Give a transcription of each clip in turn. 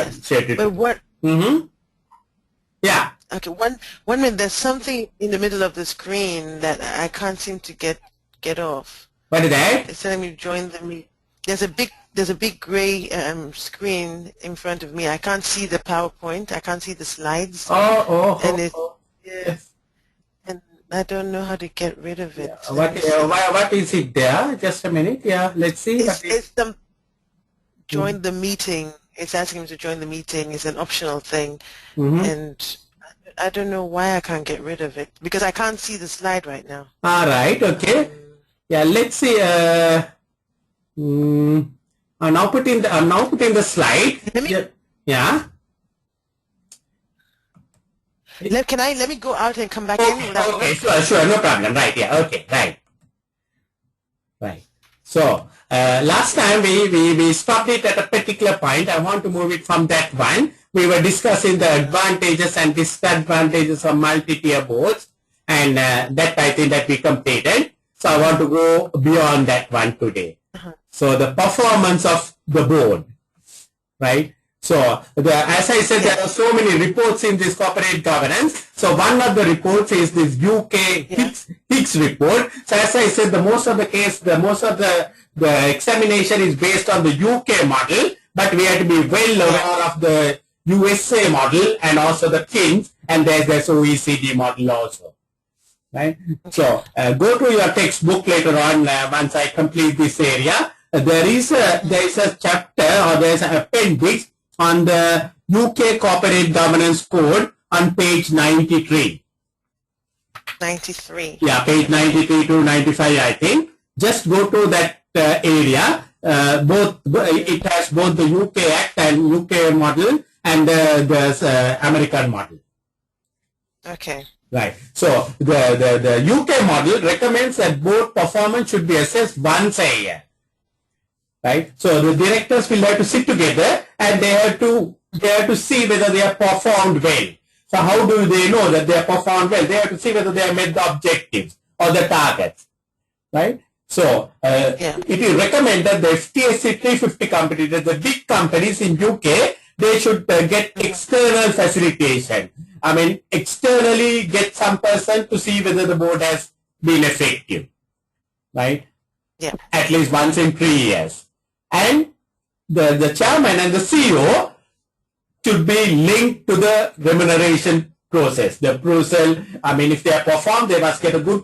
Yes. Shetu. But what? Yeah. Okay. One minute. There's something in the middle of the screen that I can't seem to get off. What is that? It's telling me join the meet. There's a big gray screen in front of me. I can't see the PowerPoint. I can't see the slides. And it's yes. And I don't know how to get rid of it. Yeah. What is it there? Just a minute. Yeah. Let's see. It's the join the meeting. It's asking me to join the meeting. It's an optional thing, and I don't know why I can't get rid of it because I can't see the slide right now. All right. Okay. Yeah. Let's see. I'm now putting the slide. Yeah. Let me go out and come back in? Okay, sure, no problem. Right, yeah, okay, right. So, last time we stopped it at a particular point. I want to move it from that one. We were discussing the advantages and disadvantages of multi-tier boards, and that I think that we completed. So, I want to go beyond that one today. So, the performance of the board, right? So, as I said, there are so many reports in this corporate governance. So, one of the reports is this UK Hicks report. So, as I said, most of the examination is based on the UK model, but we have to be well aware of the USA model and also the KINS, and there's this OECD model also. Right? So, go to your textbook later on once I complete this area. There is a chapter or there is an appendix on the UK Corporate Governance Code on page 93. 93. Yeah, page 93 to 95, I think. Just go to that area. It has both the UK Act and UK model and the American model. Okay. Right. So the UK model recommends that board performance should be assessed once a year. Right. So the directors will have to sit together and they have to see whether they have performed well. So how do they know that they have performed well? They have to see whether they have met the objectives or the targets. Right. So it is recommended the FTSE 350 companies, the big companies in UK, they should get external facilitation. I mean, externally get some person to see whether the board has been effective. Right. Yeah. At least once in 3 years. And the chairman and the CEO should be linked to the remuneration process. The process, I mean, if they have performed, they must get a good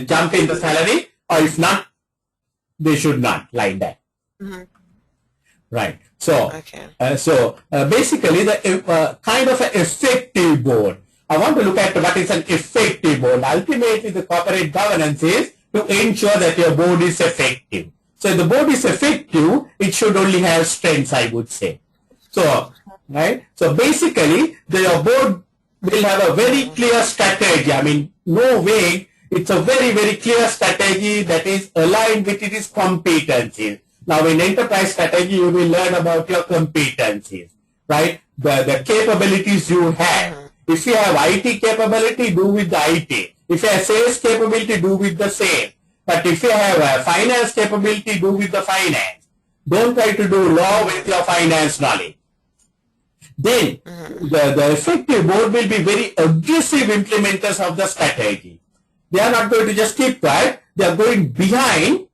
jump in the salary, or if not, they should not, like that. Right. So, basically, the kind of an effective board. I want to look at what is an effective board. Ultimately, the corporate governance is to ensure that your board is effective. So if the board is effective, it should only have strengths, I would say. So, right? So basically, your board will have a very clear strategy. I mean, no way, it's a very, very clear strategy that is aligned with its competencies. Now, in enterprise strategy, you will learn about your competencies, right? The capabilities you have. If you have IT capability, do with the IT. If you have sales capability, do with the sales. But if you have finance capability, do with the finance. Don't try to do law with your finance knowledge. Then, the effective board will be very aggressive implementers of the strategy. They are not going to just keep quiet. They are going behind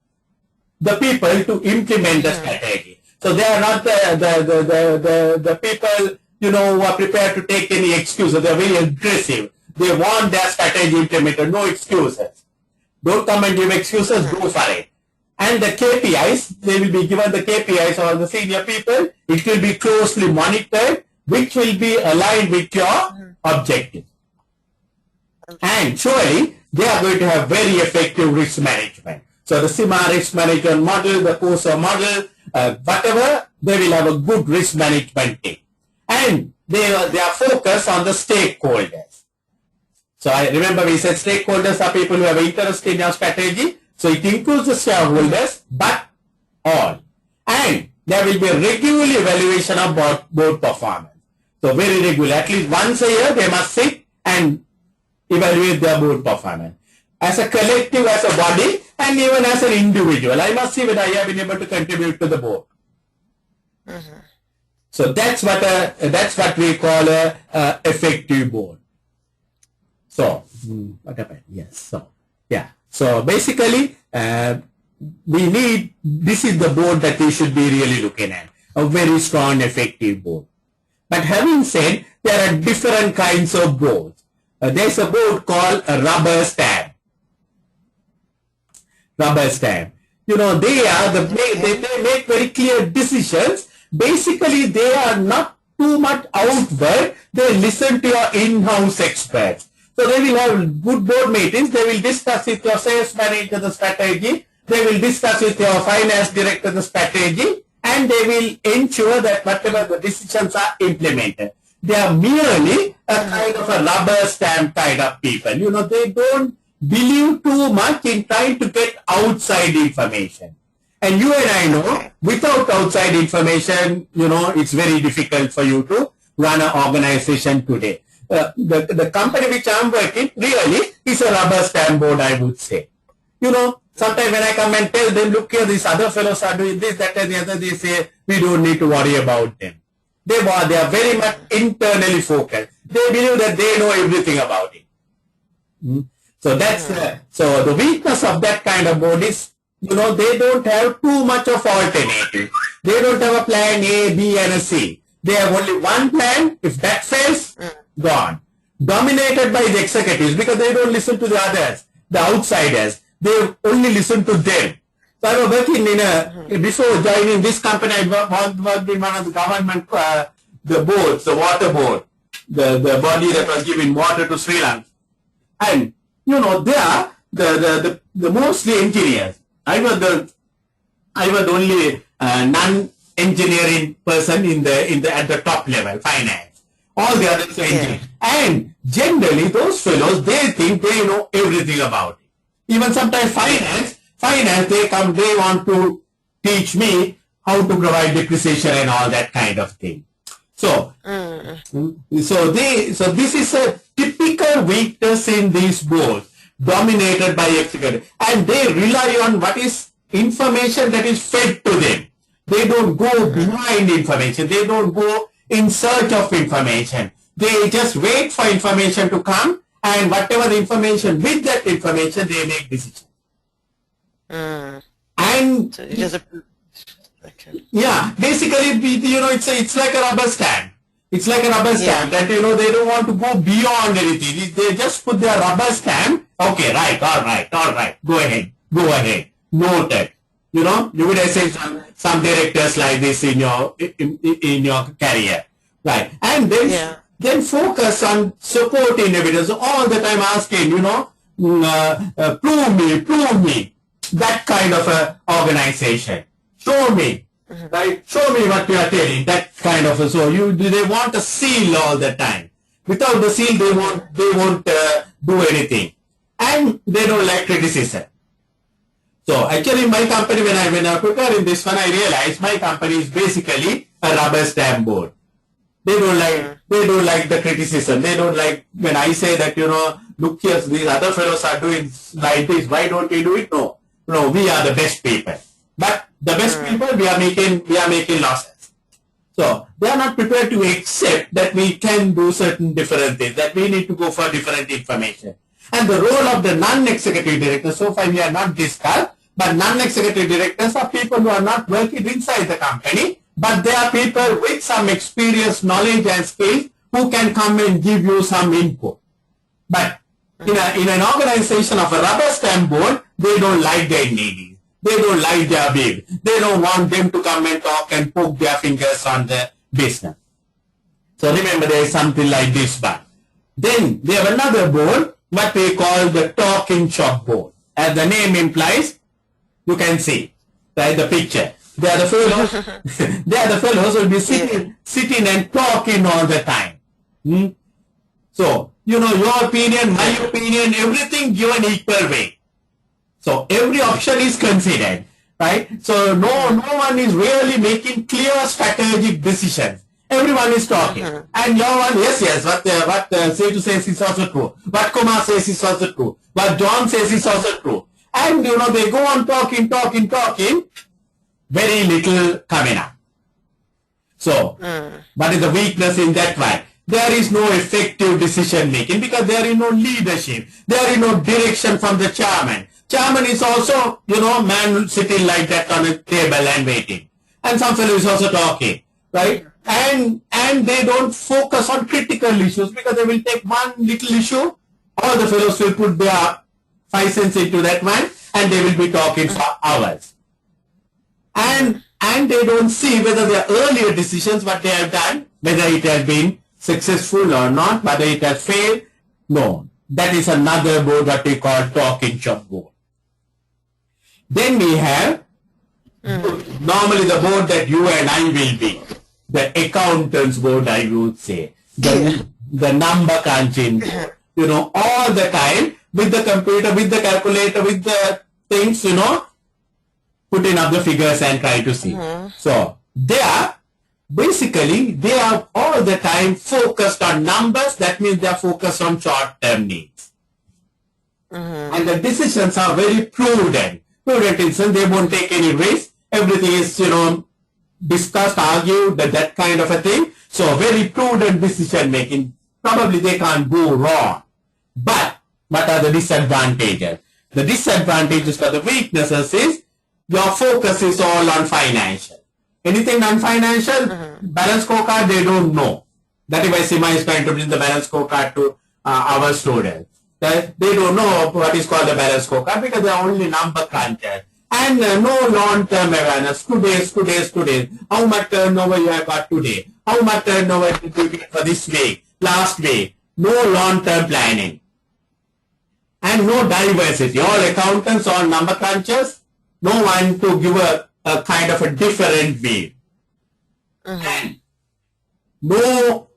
the people to implement the strategy. So they are not the people, who are prepared to take any excuses. They are very aggressive. They want their strategy implemented. No excuses. Don't come and give excuses. Go for it. And the KPIs, they will be given the KPIs of the senior people. It will be closely monitored, which will be aligned with your objectives. And surely, they are going to have very effective risk management. So the CIMA risk management model, the COSO model, whatever, they will have a good risk management team. And they are focused on the stakeholders. So I remember we said stakeholders are people who have interest in your strategy. So it includes the shareholders, but all. And there will be a regular evaluation of board performance. So very regular, at least once a year, they must sit and evaluate their board performance. As a collective, as a body, and even as an individual, I must see whether I have been able to contribute to the board. So that's what we call a effective board. So what happened? Yes. So yeah. So basically, this is the board that we should be really looking at, a very strong effective board. But having said, there are different kinds of boards. There's a board called a rubber stamp. Rubber stamp. You know, they make very clear decisions. Basically, they are not too much outward. They listen to your in-house experts. So they will have good board meetings. They will discuss with your sales manager the strategy. They will discuss with your finance director the strategy. And they will ensure that whatever the decisions are implemented. They are merely a kind of a rubber stamp kind of people. You know, they don't believe too much in trying to get outside information. And you and I know, without outside information, you know, it's very difficult for you to run an organization today. The company which I'm working really is a rubber stamp board, I would say. You know, sometimes when I come and tell them, look here, these other fellows are doing this, that, and the other, they say, we don't need to worry about them. They are very much internally focused. They believe that they know everything about it. So that's so the weakness of that kind of board is, you know, they don't have too much of alternative. They don't have a plan A, B, and a C. They have only one plan. If that fails, gone. Dominated by the executives because they don't listen to the others, the outsiders. They only listen to them. So I was working before joining this company, I worked in one of the government, the boards, the water board, the body that was giving water to Sri Lanka. And, you know, they are the mostly engineers. I was the only non-engineering person at the top level, finance. All the others are engineers. And generally, those fellows, they think they know everything about it. Even sometimes finance, they want to teach me how to provide depreciation and all that kind of thing. So, so this is a typical weakness in these boards, dominated by executives, and they rely on what is information that is fed to them. They don't go behind information. They don't go in search of information. They just wait for information to come, and whatever the information, with that information, they make decisions. And so it is yeah, basically, you know, it's like a rubber stamp. It's like a rubber stamp that, you know, they don't want to go beyond anything. They just put their rubber stamp. Okay, right, all right. Go ahead. Noted. You know, you would have seen some directors like this in your career, right? And then focus on supporting evidence all the time, asking, you know, prove me. That kind of a organization. Show me, right? Show me what you are telling. That kind of so they want a seal all the time. Without the seal, they won't do anything, and they don't like criticism. So actually, my company, when I preparing this one, I realized my company is basically a rubber stamp board. They don't like the criticism. They don't like when I say that, you know, look here, these other fellows are doing like this. Why don't we do it? No, we are the best people. But the best people, we are making losses. So they are not prepared to accept that we can do certain different things, that we need to go for different information. And the role of the non-executive director, so far we are not discussed, but non-executive directors are people who are not working inside the company, but they are people with some experience, knowledge and skills who can come and give you some input. But in an organization of a rubber stamp board, they don't like their needy. They don't like their big. They don't want them to come and talk and poke their fingers on the business. So remember, there is something like this one. Then they have another board, what we call the talking shop board. As the name implies, you can see, right, the picture. They are the fellows. They are the fellows who will be sitting and talking all the time. So, you know, your opinion, my opinion, everything given equal weight. So every option is considered, right? So no one is really making clear strategic decisions. Everyone is talking, and your one, yes, what Shetu says is also true. What Kumar says is also true. What John says is also true. And they go on talking. Very little coming up. So, what is the weakness in that one? There is no effective decision making because there is no leadership. There is no direction from the chairman. Chairman is also, man sitting like that on a table and waiting. And some fellow is also talking, right? And they don't focus on critical issues because they will take one little issue. All the fellows will put their 5 cents into that one and they will be talking for hours. And they don't see whether their earlier decisions, what they have done, whether it has been successful or not, whether it has failed. No, that is another board that we call talking shop board. Then we have normally the board that you and I will be, the accountants board, I would say, the number crunching board, all the time with the computer, with the calculator, with the things, putting up the figures and try to see. So they are all the time focused on numbers. That means they are focused on short-term needs. And the decisions are very prudent. Prudent in sense they won't take any risk. Everything is, discussed, argued, that kind of a thing. So very prudent decision making. Probably they can't go wrong. But what are the disadvantages? The disadvantages or the weaknesses is your focus is all on financial. Anything non-financial, balance scorecard, they don't know. That is why Sima is trying to bring the balance scorecard to our students. They don't know what is called the balance scorecard because they are only number crunchers. And no long-term awareness. Today. How much turnover you have got today? How much turnover did you get for this week? Last week? No long-term planning. And no diversity. All accountants, all number crunchers. No one to give a kind of a different view. And no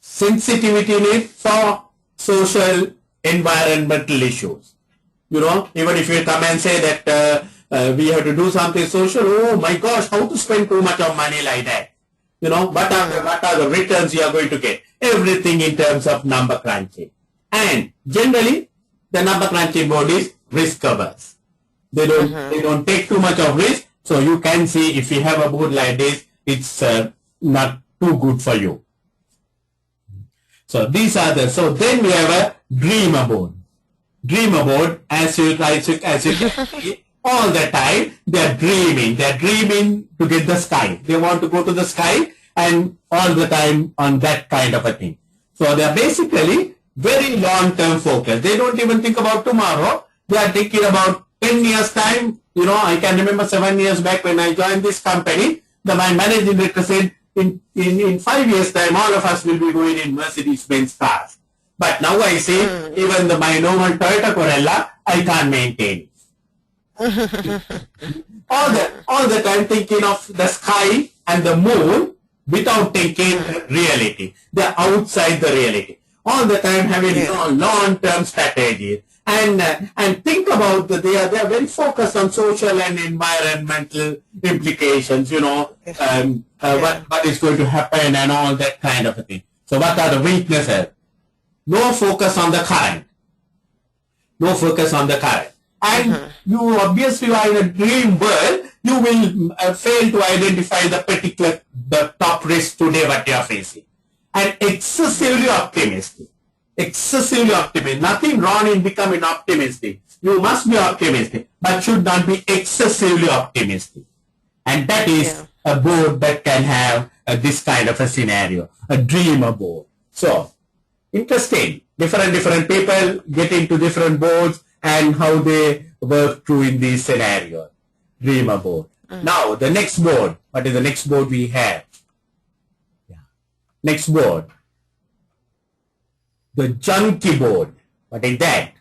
sensitivity in it for social environmental issues. Even if you come and say that we have to do something social, oh my gosh, how to spend too much of money like that? What are the returns you are going to get? Everything in terms of number crunching. And generally, the number crunching board is risk averse. They don't take too much of risk. So you can see if you have a board like this, it's not too good for you. So these are so then we have a dreamer board. Dreamer board, as you can see, all the time they're dreaming to get the sky. They want to go to the sky and all the time on that kind of a thing. So they're basically very long-term focused. They don't even think about tomorrow. They are thinking about 10 years time. I can remember 7 years back when I joined this company, my managing director said, in 5 years time, all of us will be going in Mercedes-Benz cars. But now I see, even my normal Toyota Corolla, I can't maintain it. all the time thinking of the sky and the moon without thinking reality. They're outside the reality. All the time having long-term strategies. And think about they are very focused on social and environmental implications, what is going to happen and all that kind of a thing. So what are the weaknesses? No focus on the current. And you obviously are in a dream world, you will fail to identify the top risk today what you are facing. And excessively optimistic. Nothing wrong in becoming optimistic. You must be optimistic, but should not be excessively optimistic. And that is a board that can have this kind of a scenario, a dreamer board. So, interesting. Different people get into different boards and how they work through in these scenarios. Dreamer board. Now, the next board. What is the next board we have? Next board. The junkie board. What is that?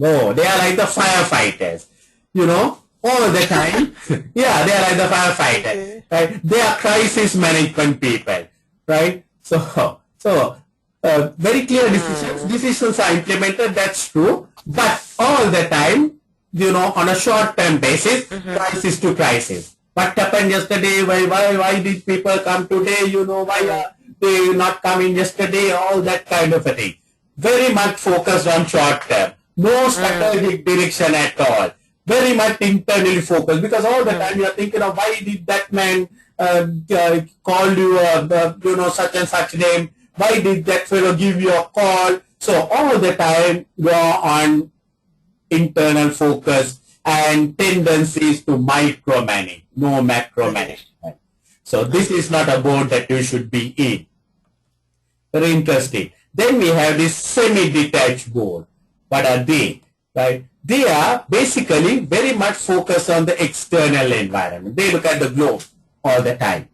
Oh, they are like the firefighters. All the time. They are like the firefighters. Right? They are crisis management people. Right? So very clear decisions. Decisions are implemented, that's true. But all the time, on a short-term basis, crisis to crisis. What happened yesterday? Why did people come today? Why are they not coming yesterday? All that kind of a thing. Very much focused on short-term. No strategic direction at all. Very much internally focused because all the time you are thinking of why did that man called you, such and such name? Why did that fellow give you a call? So all the time you are on internal focus and tendencies to micromanage, no macromanagement. So this is not a board that you should be in. Very interesting. Then we have this semi-detached board. What are they? Right? They are basically very much focused on the external environment. They look at the globe all the time.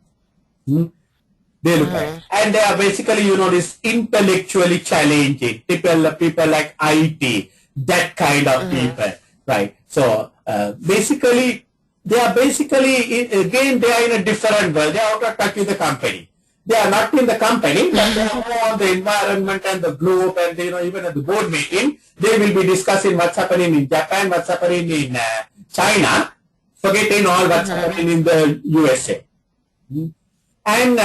They look at, and they are basically, this intellectually challenging people like IT, that kind of people, right? So basically, they are again they are in a different world. They are out of touch with the company. They are not in the company, but they are more on the environment and the globe, and even at the board meeting, they will be discussing what's happening in Japan, what's happening in China, forgetting all what's happening in the USA. And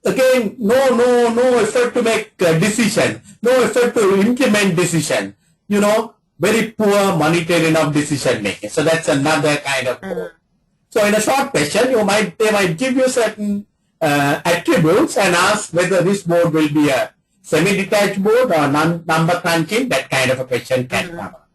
again, no effort to make decision, no effort to implement decision. Very poor monitoring of decision making. So that's another kind of board. So in a short question, they might give you certain attributes and ask whether this board will be a semi-detached board or number crunching. That kind of a question can come up.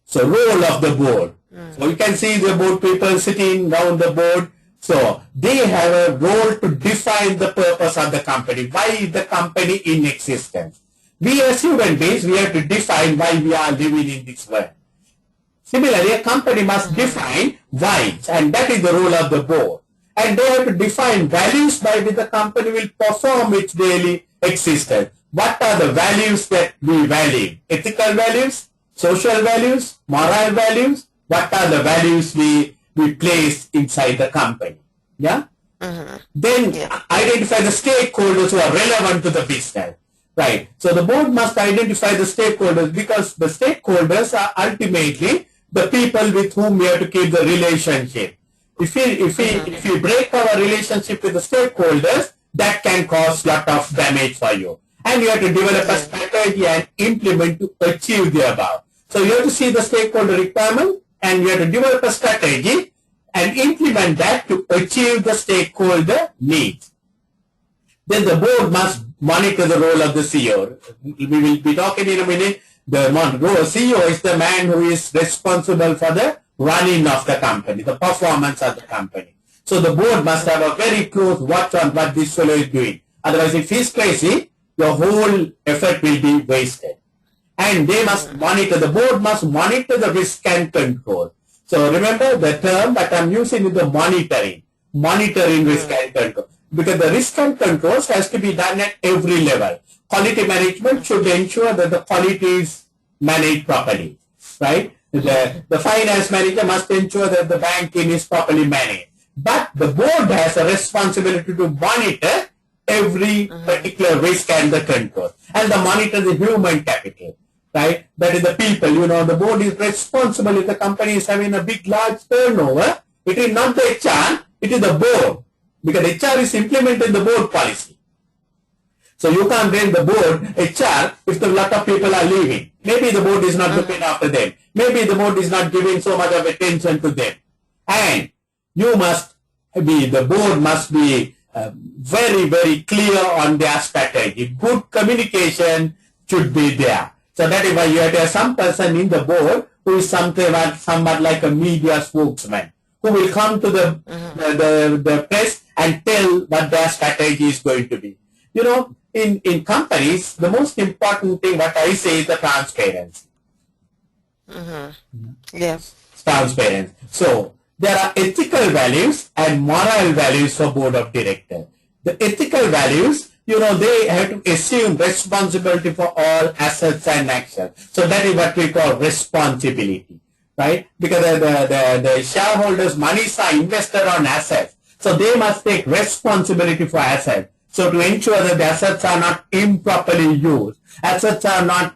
So role of the board. So you can see the board people sitting around the board. So they have a role to define the purpose of the company. Why is the company in existence? We as human beings, we have to define why we are living in this world. Similarly, a company must define why, and that is the role of the board. And they have to define values by which the company will perform its daily existence. What are the values that we value? Ethical values, social values, moral values. What are the values we place inside the company? Yeah? Then identify the stakeholders who are relevant to the business. Right. So the board must identify the stakeholders, because the stakeholders are ultimately the people with whom we have to keep the relationship. If we break our relationship with the stakeholders, that can cause lot of damage for you. And you have to develop a strategy and implement to achieve the above. So you have to see the stakeholder requirement, and you have to develop a strategy and implement that to achieve the stakeholder needs. Then the board must monitor the role of the CEO. We will be talking in a minute. The CEO is the man who is responsible for the running of the company, the performance of the company. So the board must have a very close watch on what this fellow is doing. Otherwise, if he's crazy, your whole effort will be wasted. And they must monitor, the board must monitor the risk and control. So remember the term that I'm using is the monitoring risk and control. Because the risk and controls has to be done at every level. Quality management should ensure that the quality is managed properly, right? The finance manager must ensure that the banking is properly managed. But the board has a responsibility to monitor every particular risk and the control. And the monitor the human capital, right? That is the people. The board is responsible if the company is having a large turnover. It is not the HR, it is the board. Because HR is implementing the board policy. So you can't blame the board HR if a lot of people are leaving. Maybe the board is not looking after them. Maybe the board is not giving so much of attention to them. And the board must be very, very clear on their strategy. Good communication should be there. So that is why you have to have some person in the board who is somewhat like a media spokesman, who will come to the press and tell what their strategy is going to be. In companies, the most important thing, what I say, is the transparency. Yes. Transparency. So, there are ethical values and moral values for board of directors. The ethical values, they have to assume responsibility for all assets and actions. So, that is what we call responsibility. Right? Because the shareholders' monies are invested on assets. So they must take responsibility for assets. So to ensure that the assets are not improperly used, assets are not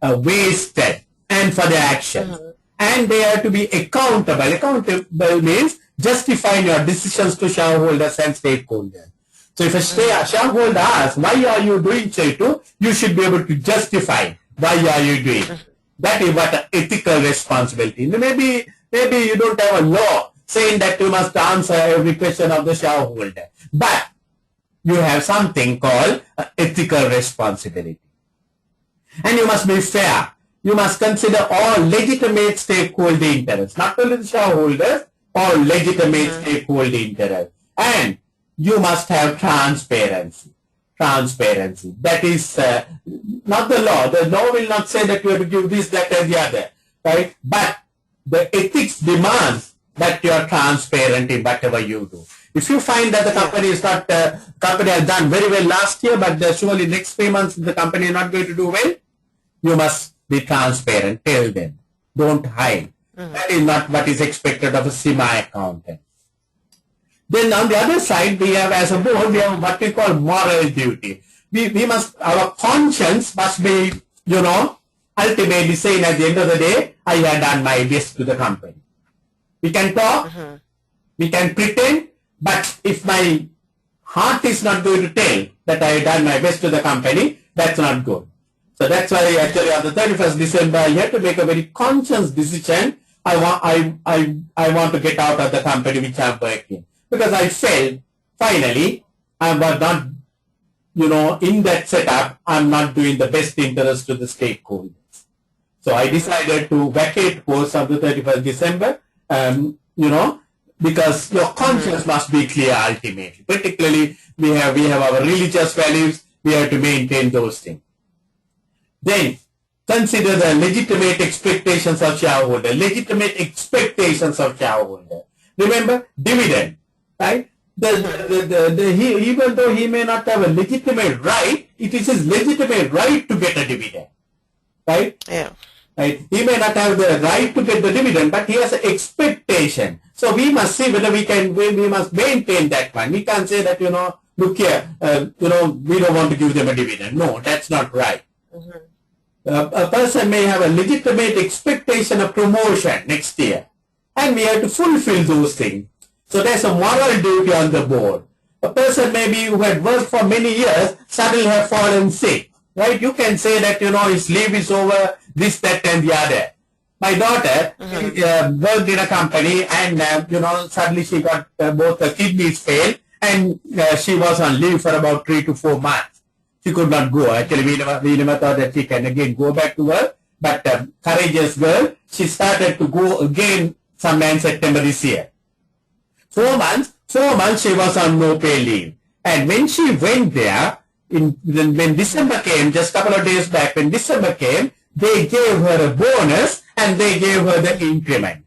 wasted, and for their actions. And they have to be accountable. Accountable means justifying your decisions to shareholders and stakeholders. So if a shareholder asks, why are you doing Shetu? You should be able to justify why are you doing. That is what ethical responsibility. Maybe you don't have a law saying that you must answer every question of the shareholder. But you have something called ethical responsibility. And you must be fair. You must consider all legitimate stakeholder interests, not only the shareholders, all legitimate stakeholder interests. And you must have transparency. Transparency. That is not the law. The law will not say that you have to give this, that, and the other, right? But the ethics demands that you are transparent in whatever you do. If you find that the company is not, company has done very well last year, but surely next 3 months the company is not going to do well, you must be transparent. Tell them. Don't hide. That is not what is expected of a semi-accountant. Then on the other side, we have, as a board, we have what we call moral duty. We must, our conscience must be, ultimately saying at the end of the day, I have done my best to the company. We can talk, we can pretend, but if my heart is not going to tell that I have done my best to the company, that's not good. So that's why actually on the 31st December, I had to make a very conscious decision. I want to get out of the company which I'm working. Because I felt, finally, I was not, in that setup, I'm not doing the best interest to the stakeholders. So I decided to vacate post on the 31st December, because your conscience must be clear ultimately. Particularly, we have our religious values, we have to maintain those things. Then, consider the legitimate expectations of shareholder. Legitimate expectations of shareholder. Remember, dividend. Right? Even though he may not have a legitimate right, it is his legitimate right to get a dividend. Right? Yeah. Right? He may not have the right to get the dividend, but he has an expectation. So we must see whether we must maintain that one. We can't say that, look here, we don't want to give them a dividend. No, that's not right. A person may have a legitimate expectation of promotion next year, and we have to fulfill those things. So there's a moral duty on the board. A person maybe who had worked for many years suddenly have fallen sick, right? You can say that, his leave is over, this, that, and the other. My daughter worked in a company and, suddenly she got both her kidneys failed and she was on leave for about 3 to 4 months. She could not go. Actually, we never thought that she can again go back to work. But courageous girl, she started to go again sometime in September this year. 4 months she was on no pay leave. And when she went there, when December came, just a couple of days back, when December came, they gave her a bonus and they gave her the increment.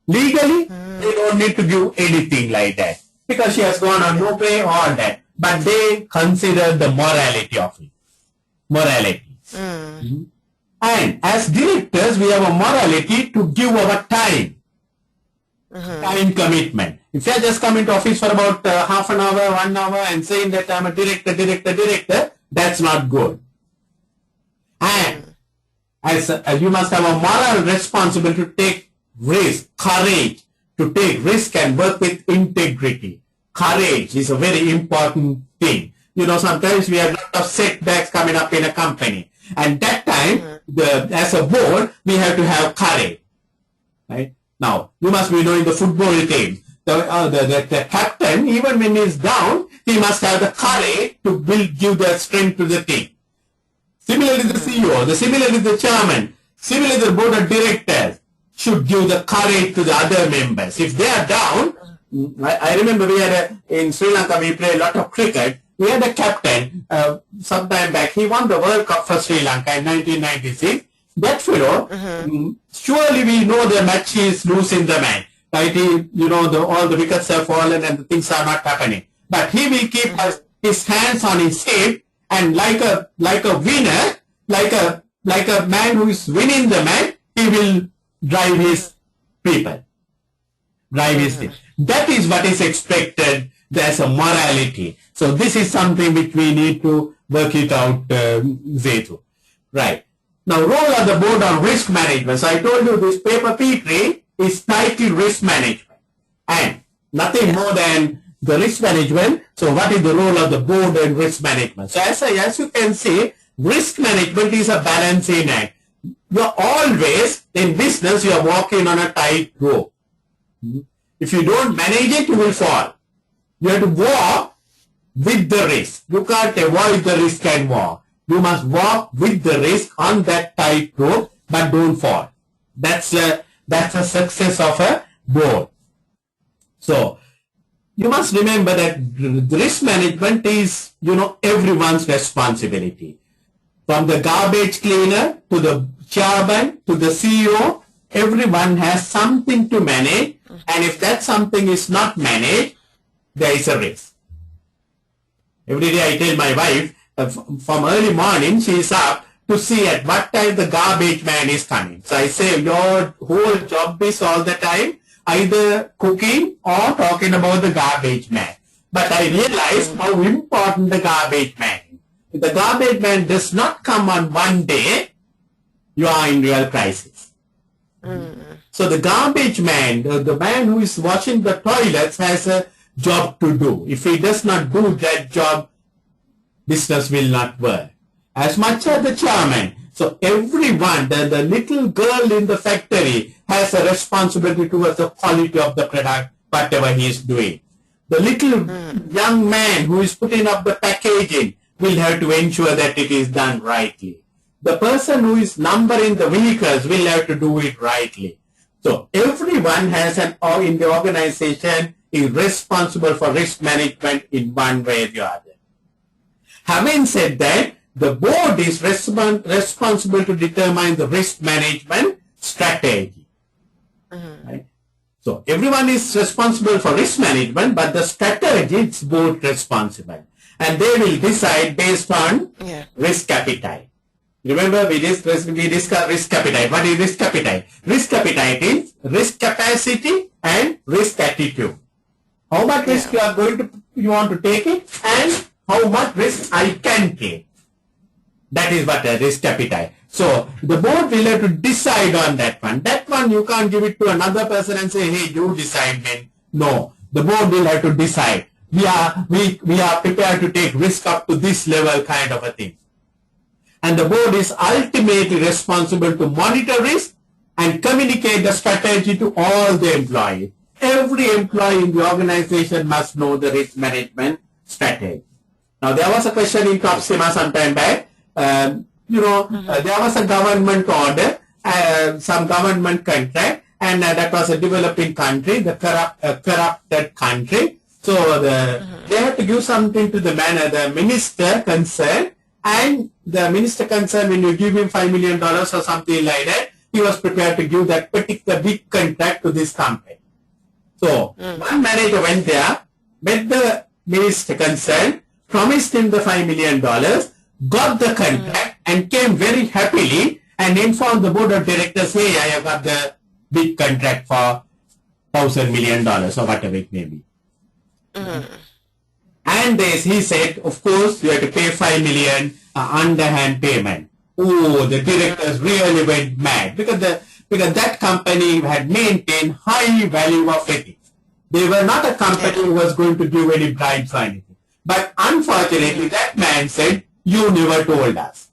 Legally, they don't need to give anything like that because she has gone on no pay, all that. But they consider the morality of it. Morality. And as directors, we have a morality to give our time. Time commitment. If you are just coming to office for about half an hour, 1 hour and saying that I'm a director, that's not good. And as you must have a moral responsibility to take risk, courage, to take risk and work with integrity. Courage is a very important thing. Sometimes we have a lot of setbacks coming up in a company. And that time, as a board, we have to have courage. Right? Now, you must be knowing the football team. The captain, even when he is down, he must have the courage to give the strength to the team. Similarly, the CEO, similarly the chairman, similarly the board of directors should give the courage to the other members. If they are down, I remember we had in Sri Lanka, we play a lot of cricket. We had a captain some time back. He won the World Cup for Sri Lanka in 1996. That fellow, surely we know the match is losing the match. Right? All the wickets have fallen and the things are not happening. But he will keep his hands on his hip and like a winner, like a man who is winning the match, he will drive his people. Drive his team. That is what is expected. There's a morality. So this is something which we need to work it out, Shetu. Right. Now, role of the board on risk management. So I told you this paper P3 is titled risk management. And nothing more than the risk management. So what is the role of the board in risk management? So as you can see, risk management is a balancing act. You're always, in business, you're walking on a tight rope. If you don't manage it, you will fall. You have to walk with the risk. You can't avoid the risk and walk. You must walk with the risk on that tightrope, but don't fall. That's a success of a board. So you must remember that risk management is, everyone's responsibility. From the garbage cleaner to the chairman to the CEO, everyone has something to manage, and if that something is not managed, there is a risk. Every day I tell my wife, from early morning she is up to see at what time the garbage man is coming. So I say, your whole job is all the time either cooking or talking about the garbage man. But I realized how important the garbage man is. If the garbage man does not come on one day, you are in real crisis. So the garbage man, the man who is washing the toilets, has a job to do. If he does not do that job, business will not work. As much as the chairman. So everyone, the little girl in the factory has a responsibility towards the quality of the product, whatever he is doing. The little young man who is putting up the packaging will have to ensure that it is done rightly. The person who is numbering the vehicles will have to do it rightly. So everyone has in the organization is responsible for risk management in one way or the other. Having said that, the board is responsible to determine the risk management strategy. Right? So everyone is responsible for risk management, but the strategy is board responsible. And they will decide based on risk appetite. Remember, we discussed risk appetite. What is risk appetite? Risk appetite is risk capacity and risk attitude. How much risk you want to take it, and how much risk I can take. That is what a risk appetite. So the board will have to decide on that one. That one you can't give it to another person and say, hey, you decide, man. No, the board will have to decide. We are prepared to take risk up to this level, kind of a thing. And the board is ultimately responsible to monitor risk and communicate the strategy to all the employees. Every employee in the organization must know the risk management strategy. Now, there was a question in Topsima some time back. There was a government order, some government contract, and that was a developing country, the corrupted country. So they had to give something to the minister concerned, and the minister concerned, when you give him $5 million or something like that, he was prepared to give that particular big contract to this company. So one manager went there, met the minister concerned, promised him the $5 million, got the contract, and came very happily and informed the board of directors, hey, I have got the big contract for $1,000 million or whatever it may be. And he said, of course, you have to pay $5 million underhand payment. Oh, the directors really went mad because that company had maintained high value of ethics. They were not a company who was going to give any bribes or anything. But unfortunately, that man said, you never told us.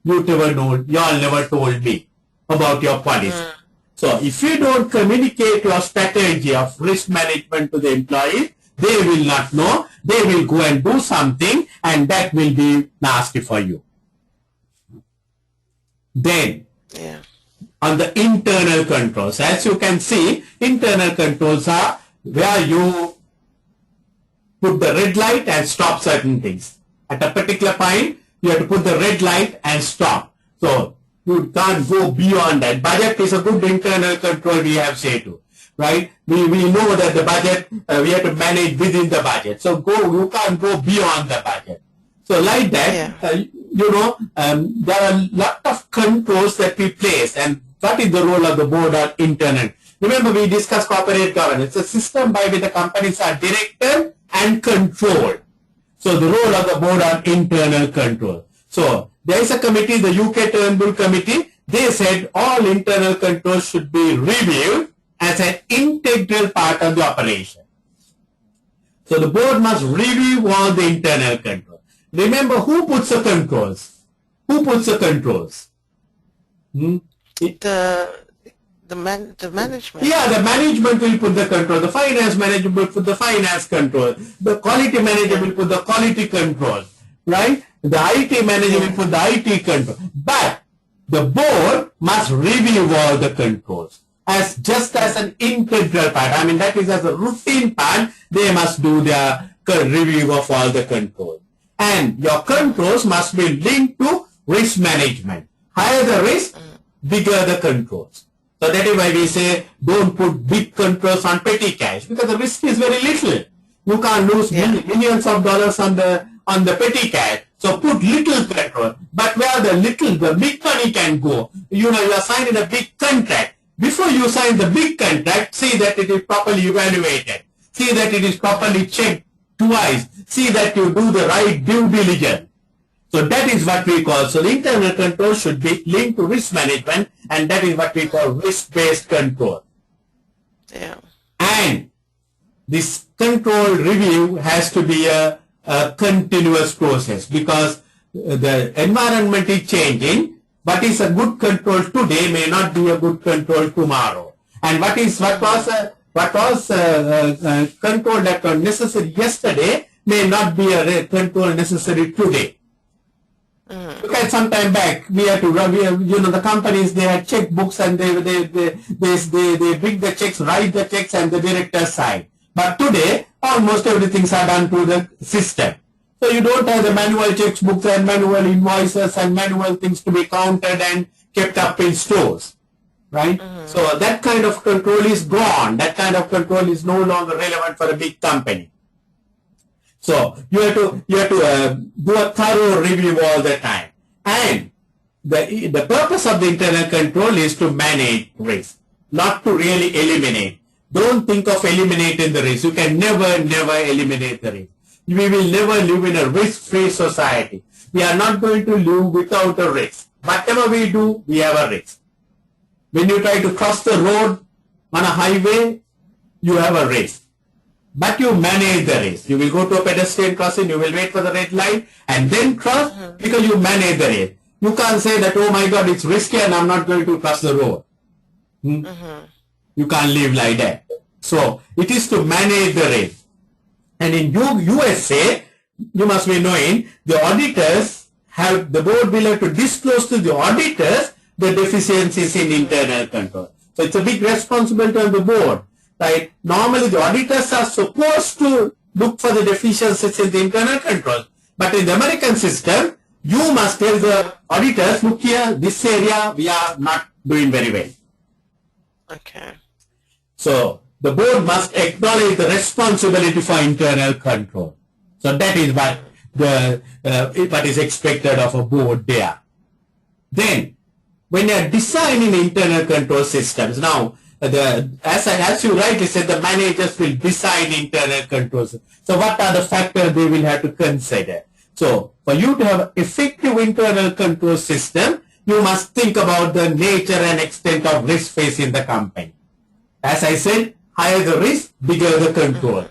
You all never told me about your policy. So if you don't communicate your strategy of risk management to the employees, they will not know. They will go and do something, and that will be nasty for you. Then, on the internal controls, as you can see, internal controls are where you put the red light and stop certain things. At a particular point, you have to put the red light and stop. So you can't go beyond that. Budget is a good internal control we have Shetu, right? We know that the budget, we have to manage within the budget. So you can't go beyond the budget. So like that, there are a lot of controls that we place, and what is the role of the board or internal? Remember, we discussed corporate governance, a system by which the companies are directed and controlled. So the role of the board on internal control. So there is a committee, the UK Turnbull Committee. They said all internal controls should be reviewed as an integral part of the operation. So the board must review all the internal controls. Remember, who puts the controls? Who puts the controls? The the management. Yeah, the management will put the control. The finance manager will put the finance control. The quality manager will put the quality control. Right? The IT manager will put the IT control. But the board must review all the controls as just as an integral part. I mean, that is as a routine part. They must do their review of all the controls. And your controls must be linked to risk management. Higher the risk, bigger the controls. So that is why we say don't put big controls on petty cash, because the risk is very little. You can't lose millions of dollars on the petty cash. So put little control. But where the big money can go, you are signing a big contract. Before you sign the big contract, see that it is properly evaluated. See that it is properly checked twice. See that you do the right due diligence. So that is what we call. So the internal control should be linked to risk management, and that is what we call risk-based control. Yeah. And this control review has to be a continuous process, because the environment is changing. What is a good control today may not be a good control tomorrow. And what was control that was necessary yesterday may not be a control necessary today. Look at some time back, we had to run. The companies, they had checkbooks, and they bring the checks, write the checks, and the director sign. But today, almost everything are done through the system. So you don't have the manual checkbooks and manual invoices and manual things to be counted and kept up in stores, right? So that kind of control is gone. That kind of control is no longer relevant for a big company. So you have to do a thorough review all the time. And the purpose of the internal control is to manage risk, not to really eliminate. Don't think of eliminating the risk. You can never eliminate the risk. We will never live in a risk-free society. We are not going to live without a risk. Whatever we do, we have a risk. When you try to cross the road on a highway, you have a risk. But you manage the risk. You will go to a pedestrian crossing, you will wait for the red light, and then cross, because you manage the risk. You can't say that, oh my God, it's risky and I'm not going to cross the road. You can't live like that. So it is to manage the risk. And in USA, you must be knowing, the auditors have, the board will have to disclose to the auditors the deficiencies in internal control. So it's a big responsibility on the board. Right? Normally the auditors are supposed to look for the deficiencies in the internal control. But in the American system, you must tell the auditors, look here, this area we are not doing very well. Okay. So the board must acknowledge the responsibility for internal control. So that is what is expected of a board there. Then, when you are designing internal control systems, now, as you rightly said, the managers will design internal controls. So what are the factors they will have to consider? So for you to have an effective internal control system, you must think about the nature and extent of risk facing the company. As I said, higher the risk, bigger the control.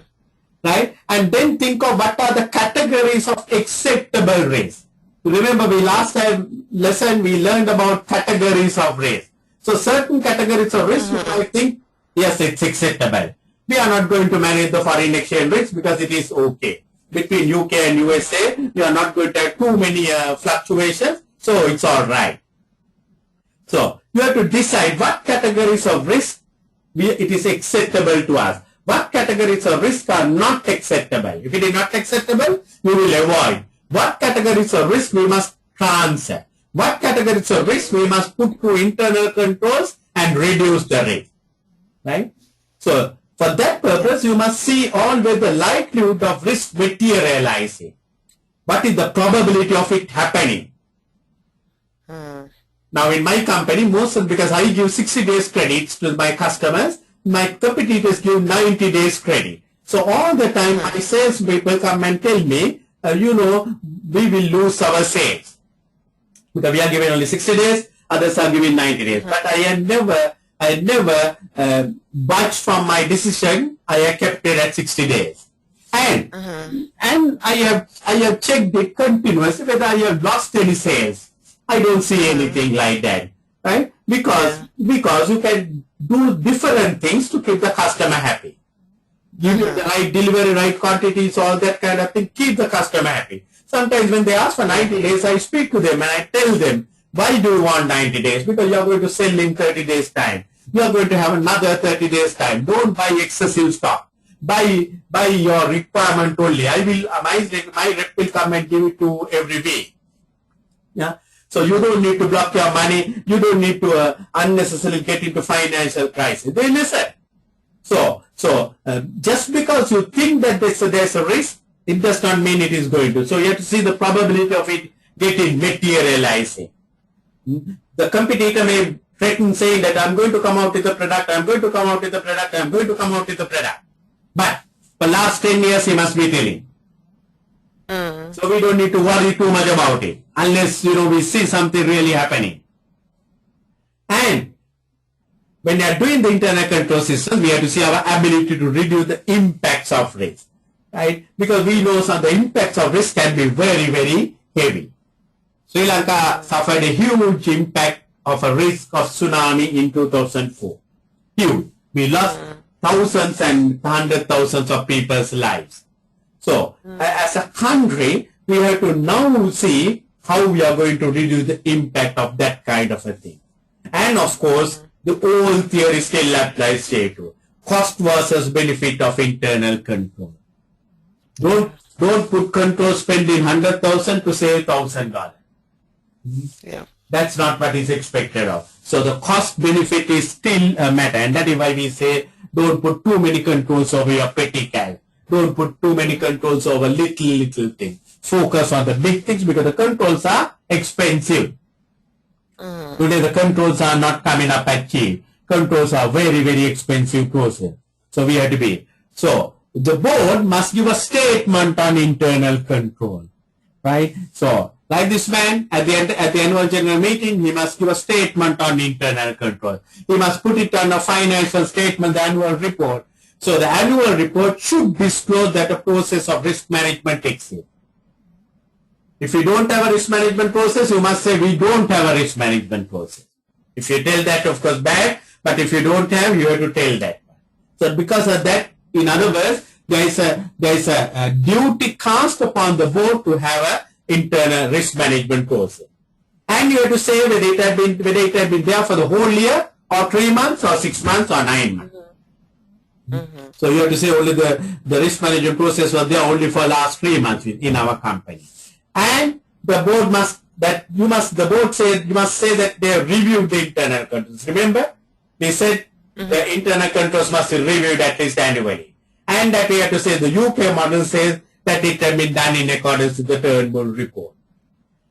Right? And then think of what are the categories of acceptable risk. Remember, last time lesson we learned about categories of risk. So certain categories of risk, you might think, yes, it's acceptable. We are not going to manage the foreign exchange risk because it is okay. Between UK and USA, you are not going to have too many fluctuations, so it's all right. So you have to decide what categories of risk it is acceptable to us. What categories of risk are not acceptable? If it is not acceptable, we will avoid. What categories of risk we must transfer? What categories of risk we must put through internal controls and reduce the risk, right? So for that purpose, you must see always the likelihood of risk materializing. What is the probability of it happening? Now in my company, because I give 60 days credits to my customers, my competitors give 90 days credit. So all the time my sales people come and tell me, we will lose our sales. Because we are given only 60 days, others are given 90 days. But I never budged from my decision. I have kept it at 60 days. And I have checked it continuously whether I have lost any sales. I don't see anything like that. Right? Because you can do different things to keep the customer happy. Give you the right delivery, right quantities, all that kind of thing. Keep the customer happy. Sometimes when they ask for 90 days, I speak to them and I tell them, why do you want 90 days? Because you are going to sell in 30 days time. You are going to have another 30 days time. Don't buy excessive stock. Buy your requirement only. My rep will come and give it to every week. Yeah. So you don't need to block your money. You don't need to unnecessarily get into financial crisis. They listen. So just because you think that there's a risk, it does not mean it is going to. So you have to see the probability of it getting materializing. The competitor may threaten saying that I'm going to come out with the product, I'm going to come out with the product, I'm going to come out with the product. But for last 10 years he must be telling. So we don't need to worry too much about it unless we see something really happening. And when we are doing the internal control system, we have to see our ability to reduce the impacts of risk, right? Because we know some of the impacts of risk can be very, very heavy. Sri Lanka suffered a huge impact of a risk of tsunami in 2004. Huge. We lost thousands and hundred thousands of people's lives. So, as a country, we have to now see how we are going to reduce the impact of that kind of a thing. And of course, the old theory still applies to cost versus benefit of internal control. Don't put control spending 100,000 to save $1,000. Yeah. That's not what is expected of. So the cost benefit is still a matter, and that is why we say don't put too many controls over your petty cash. Don't put too many controls over little things. Focus on the big things because the controls are expensive. Today the controls are not coming up at cheap. Controls are very, very expensive process. So we have to be. So the board must give a statement on internal control. Right? So like this man at the annual general meeting, he must give a statement on internal control. He must put it on a financial statement, the annual report. So the annual report should disclose that a process of risk management exists. If you don't have a risk management process, you must say we don't have a risk management process. If you tell that, of course, bad, but if you don't have, you have to tell that. So because of that, in other words, there is a duty cast upon the board to have a internal risk management process. And you have to say whether it had been there for the whole year, or 3 months, or 6 months, or 9 months. So you have to say only the risk management process was there only for last 3 months in our company. And the board must say that they have reviewed the internal controls. Remember, they said the internal controls must be reviewed at least annually. And that we have to say the UK model says that it has been done in accordance with the Turnbull report.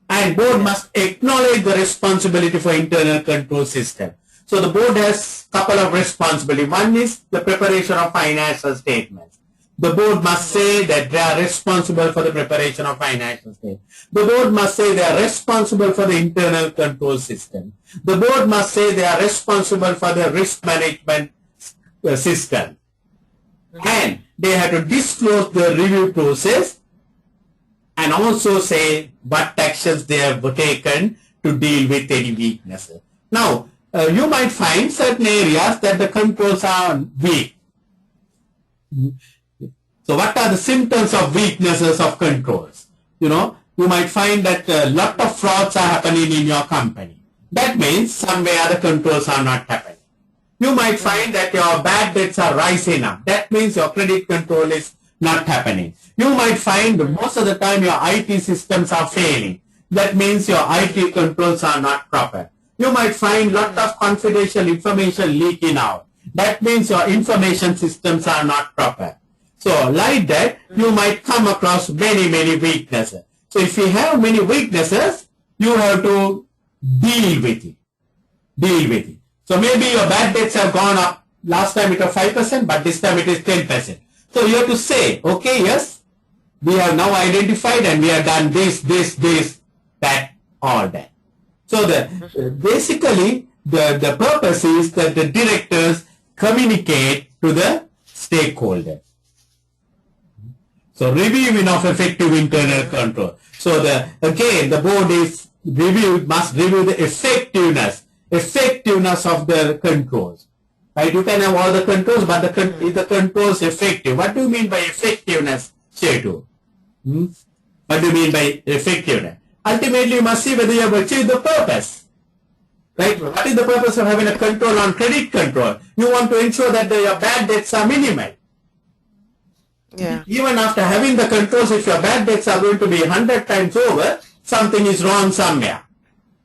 And board must acknowledge the responsibility for internal control system. So the board has a couple of responsibilities. One is the preparation of financial statements. The board must say that they are responsible for the preparation of financial statements. The board must say they are responsible for the internal control system. The board must say they are responsible for the risk management system. And they have to disclose the review process and also say what actions they have taken to deal with any weaknesses. Now, you might find certain areas that the controls are weak. So what are the symptoms of weaknesses of controls? You might find that a lot of frauds are happening in your company. That means somewhere the controls are not happening. You might find that your bad debts are rising up. That means your credit control is not happening. You might find most of the time your IT systems are failing. That means your IT controls are not proper. You might find lot of confidential information leaking out. That means your information systems are not proper. So like that, you might come across many, many weaknesses. So if you have many weaknesses, you have to deal with it. Deal with it. So maybe your bad debts have gone up. Last time it was 5%, but this time it is 10%. So you have to say, okay, yes, we have now identified and we have done this, that, all that. So basically, the purpose is that the directors communicate to the stakeholders. So reviewing of effective internal control. So again, the board must review the effectiveness effectiveness of the controls. Right? You can have all the controls, but is the controls effective? What do you mean by effectiveness, Shetu? What do you mean by effectiveness? Ultimately, you must see whether you have achieved the purpose. Right? What is the purpose of having a control on credit control? You want to ensure that your bad debts are minimal. Yeah. Even after having the controls, if your bad debts are going to be 100 times over, something is wrong somewhere.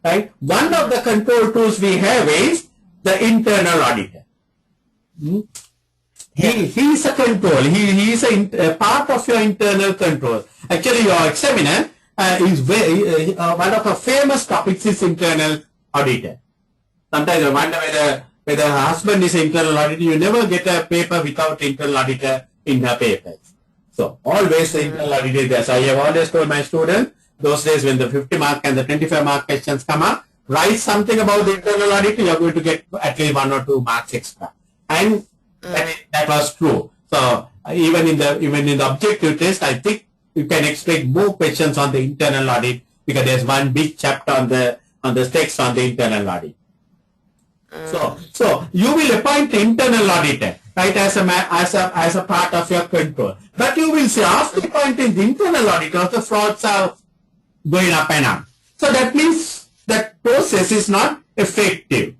Right? One of the control tools we have is the internal auditor. He is a control. He is a part of your internal control. Actually, your examiner is very one of the famous topics is internal auditor. Sometimes you wonder whether her husband is internal auditor. You never get a paper without internal auditor in her papers. So always the internal auditor is there. So I have always told my students, those days when the 50 mark and the 25 mark questions come up, write something about the internal auditor, you are going to get at least 1 or 2 marks extra. And that was true. So even in the objective test, I think you can expect more questions on the internal audit because there's one big chapter on the text on the internal audit. So you will appoint the internal auditor, right, as a part of your control. But you will see after appointing the internal auditor, the frauds are going up and up. So that means that process is not effective.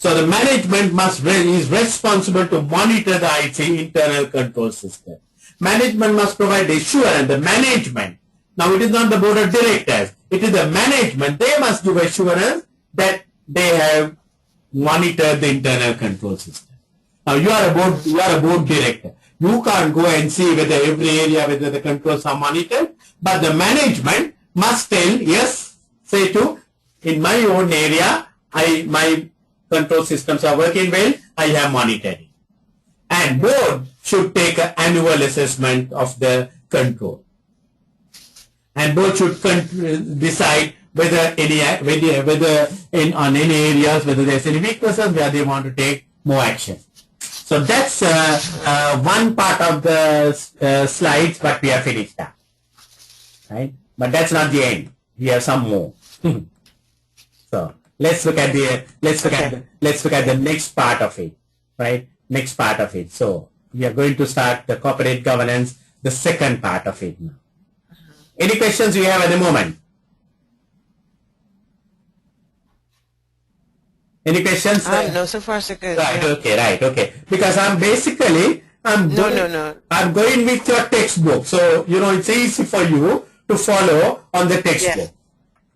So the management is responsible to monitor the IT internal control system. Management must provide assurance. The management, now it is not the board of directors, it is the management. They must give assurance that they have monitored the internal control system. Now you are a board director. You can't go and see whether every area, whether the controls are monitored, but the management must tell, yes, say to, in my own area, my control systems are working well, I have monitored it. And board should take an annual assessment of the control. And board should decide whether on any areas, whether there's any weaknesses where they want to take more action. So that's one part of the slides, but we have finished that. Right? But that's not the end. We have some more. So let's look at the next part of it. Right? Next part of it. So we are going to start the corporate governance, the second part of it now. Any questions you have at the moment? Any questions? No, so far so good. Right, yeah. okay. Because I'm going with your textbook. So, it's easy for you to follow on the textbook.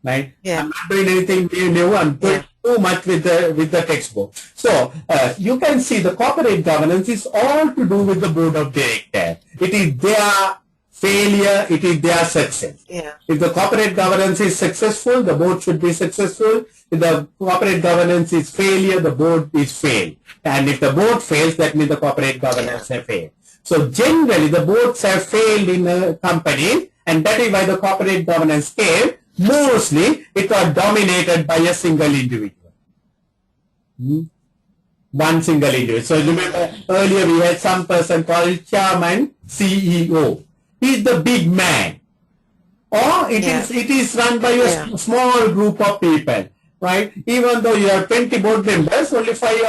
Right? Yeah. I'm not doing anything new. I'm doing too much with the textbook. So, you can see the corporate governance is all to do with the board of directors. It is their failure, it is their success. Yeah. If the corporate governance is successful, the board should be successful. If the corporate governance is failure, the board is failed. And if the board fails, that means the corporate governance has failed. So generally, the boards have failed in a company, and that is why the corporate governance failed. Mostly, it was dominated by a single individual. One single individual. So remember, earlier we had some person called chairman, CEO. He is the big man. Or it is run by a small group of people. Right? Even though you have 20 board members, only 3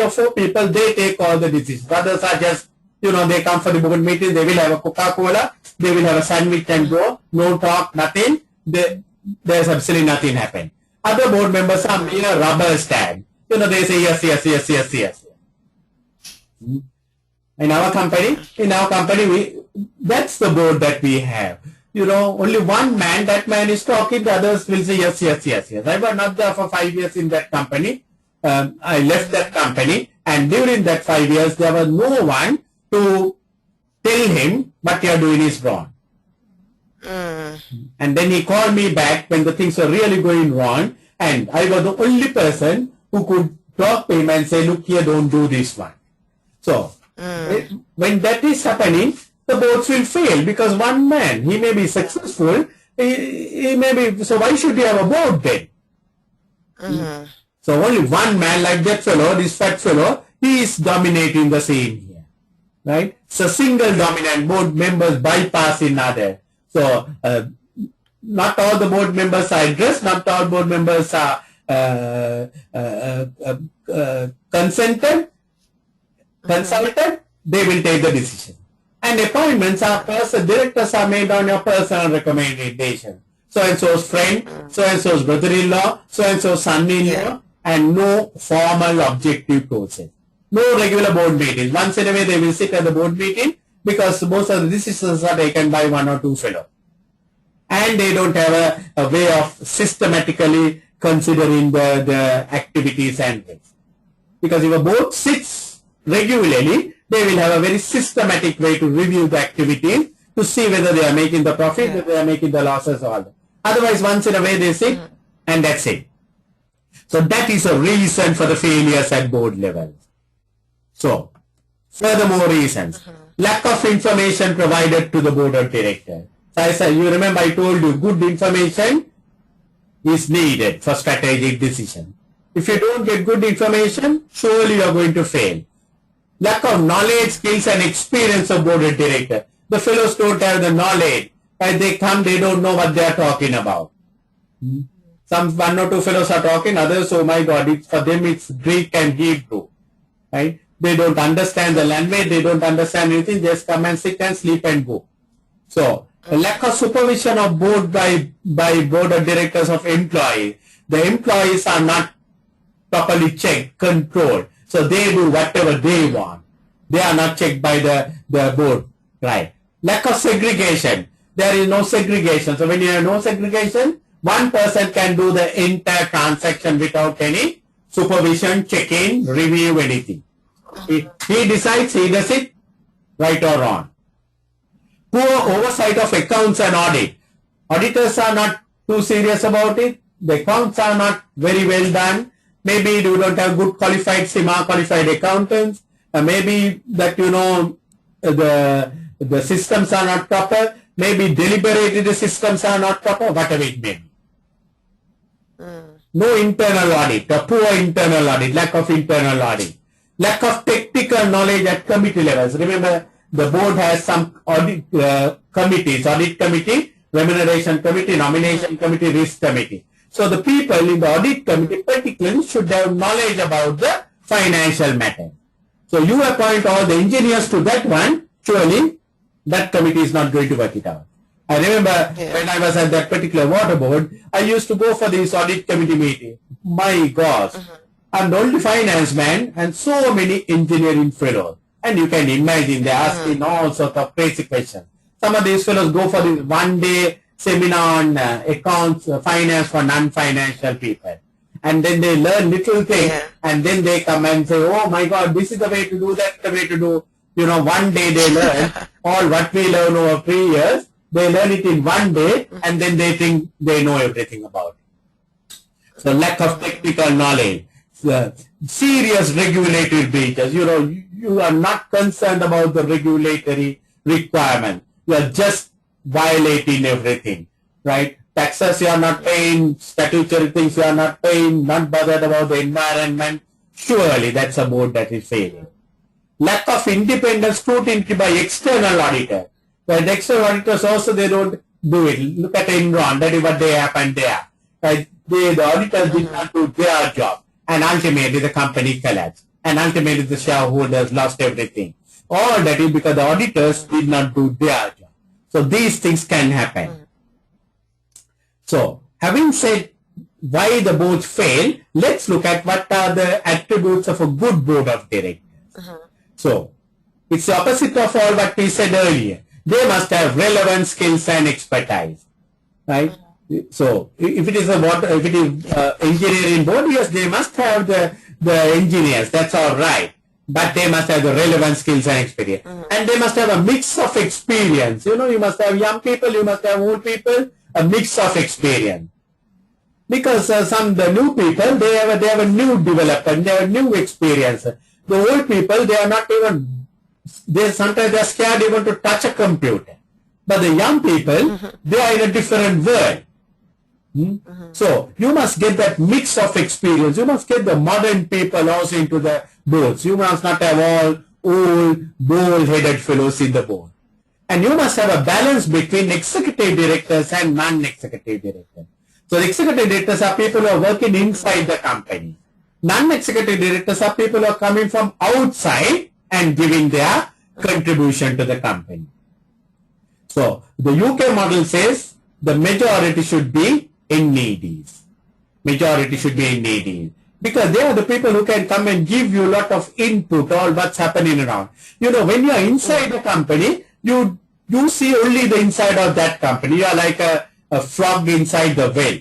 or 4 people, they take all the decisions. Others are just, they come for the board meeting, they will have a Coca-Cola, they will have a sandwich and go, no talk, nothing. There's absolutely nothing happen. Other board members are mere rubber stand. They say yes. In our company, that's the board that we have. Only one man, that man is talking, the others will say yes. I was not there for 5 years in that company. I left that company, and during that 5 years, there was no one to tell him what you are doing is wrong. And then he called me back when the things were really going wrong, and I was the only person who could talk to him and say, look here, don't do this one. So, when that is happening, the boards will fail because one man, he may be successful, he may be, so why should you have a board then? So only one man like that fellow, this fat fellow, he is dominating the scene here, right? So single dominant, board members bypass another. So not all the board members are addressed, not all board members are consulted, they will take the decision. And appointments are directors are made on your personal recommendation. So-and-so's friend, so-and-so's brother-in-law, so-and-so's son-in-law, and no formal objective process. No regular board meeting. Once in a way they will sit at the board meeting because most of the decisions are taken by one or two fellows. And they don't have a way of systematically considering the activities and things. Because if a board sits regularly, they will have a very systematic way to review the activities to see whether they are making the profit, whether they are making the losses, all that. Otherwise, once in a way they sit and that's it. So that is a reason for the failures at board level. So, furthermore reasons. Lack of information provided to the board of directors. So I said, you remember I told you good information is needed for strategic decision. If you don't get good information, surely you are going to fail. Lack of knowledge, skills and experience of board of directors. The fellows don't have the knowledge. When they come, they don't know what they are talking about. Some one or two fellows are talking, others, oh my God, for them it's Greek and Hebrew. Right? They don't understand the language, they don't understand anything, just come and sit and sleep and go. So, a lack of supervision of board by board of directors of employees. The employees are not properly checked, controlled. So they do whatever they want. They are not checked by the board. Right. Lack of segregation. There is no segregation. So when you have no segregation, one person can do the entire transaction without any supervision, check-in, review, anything. He decides, he does it, right or wrong. Poor oversight of accounts and audit. Auditors are not too serious about it. The accounts are not very well done. Maybe you don't have good qualified, semi-qualified accountants. Maybe that, you know, the systems are not proper. Maybe deliberately the systems are not proper, whatever it may be. No internal audit, a poor internal audit, lack of internal audit. Lack of technical knowledge at committee levels. Remember, the board has some audit committees, audit committee, remuneration committee, nomination committee, risk committee. So the people in the audit committee particularly should have knowledge about the financial matter. So you appoint all the engineers to that one, surely that committee is not going to work it out. I remember when I was at that particular water board, I used to go for this audit committee meeting. My gosh, I'm the only finance man and so many engineering fellows. And you can imagine they are asking all sorts of crazy questions. Some of these fellows go for this one-day seminar on accounts, finance for non-financial people. And then they learn little things and then they come and say, oh my God, this is the way to do, that's the way to do. You know, one day they learn all what we learn over 3 years. They learn it in one day and then they think they know everything about it. So lack of technical knowledge, serious regulatory breaches. You know, you are not concerned about the regulatory requirement. You are just violating everything, right? Taxes you are not paying, statutory things you are not paying, not bothered about the environment. Surely that's a board that is failing. Lack of independent scrutiny by external auditor. But the external auditors also, they don't do it. Look at Enron, that is what they happened there. Right? The auditors did not do their job. And ultimately the company collapsed. And ultimately the shareholders lost everything. All that is because the auditors did not do their job. So these things can happen. So having said why the boards fail, let's look at what are the attributes of a good board of directors. So it's the opposite of all what we said earlier. They must have relevant skills and expertise, right? So if it is engineering board, yes, they must have the engineers. That's all right. But they must have the relevant skills and experience. And they must have a mix of experience. You know, you must have young people, you must have old people, a mix of experience. Because the new people, they have a new development, they have new experience. The old people, they are not even, sometimes they are scared even to touch a computer. But the young people, they are in a different world. So you must get that mix of experience. You must get the modern people also into the boards. You must not have all old, bald-headed fellows in the board. And you must have a balance between executive directors and non-executive directors. So the executive directors are people who are working inside the company. Non-executive directors are people who are coming from outside and giving their contribution to the company. So the UK model says the majority should be NEDs. Majority should be NEDs. Because they are the people who can come and give you a lot of input on what's happening around. You know, when you are inside the company, you see only the inside of that company. You are like a frog inside the well.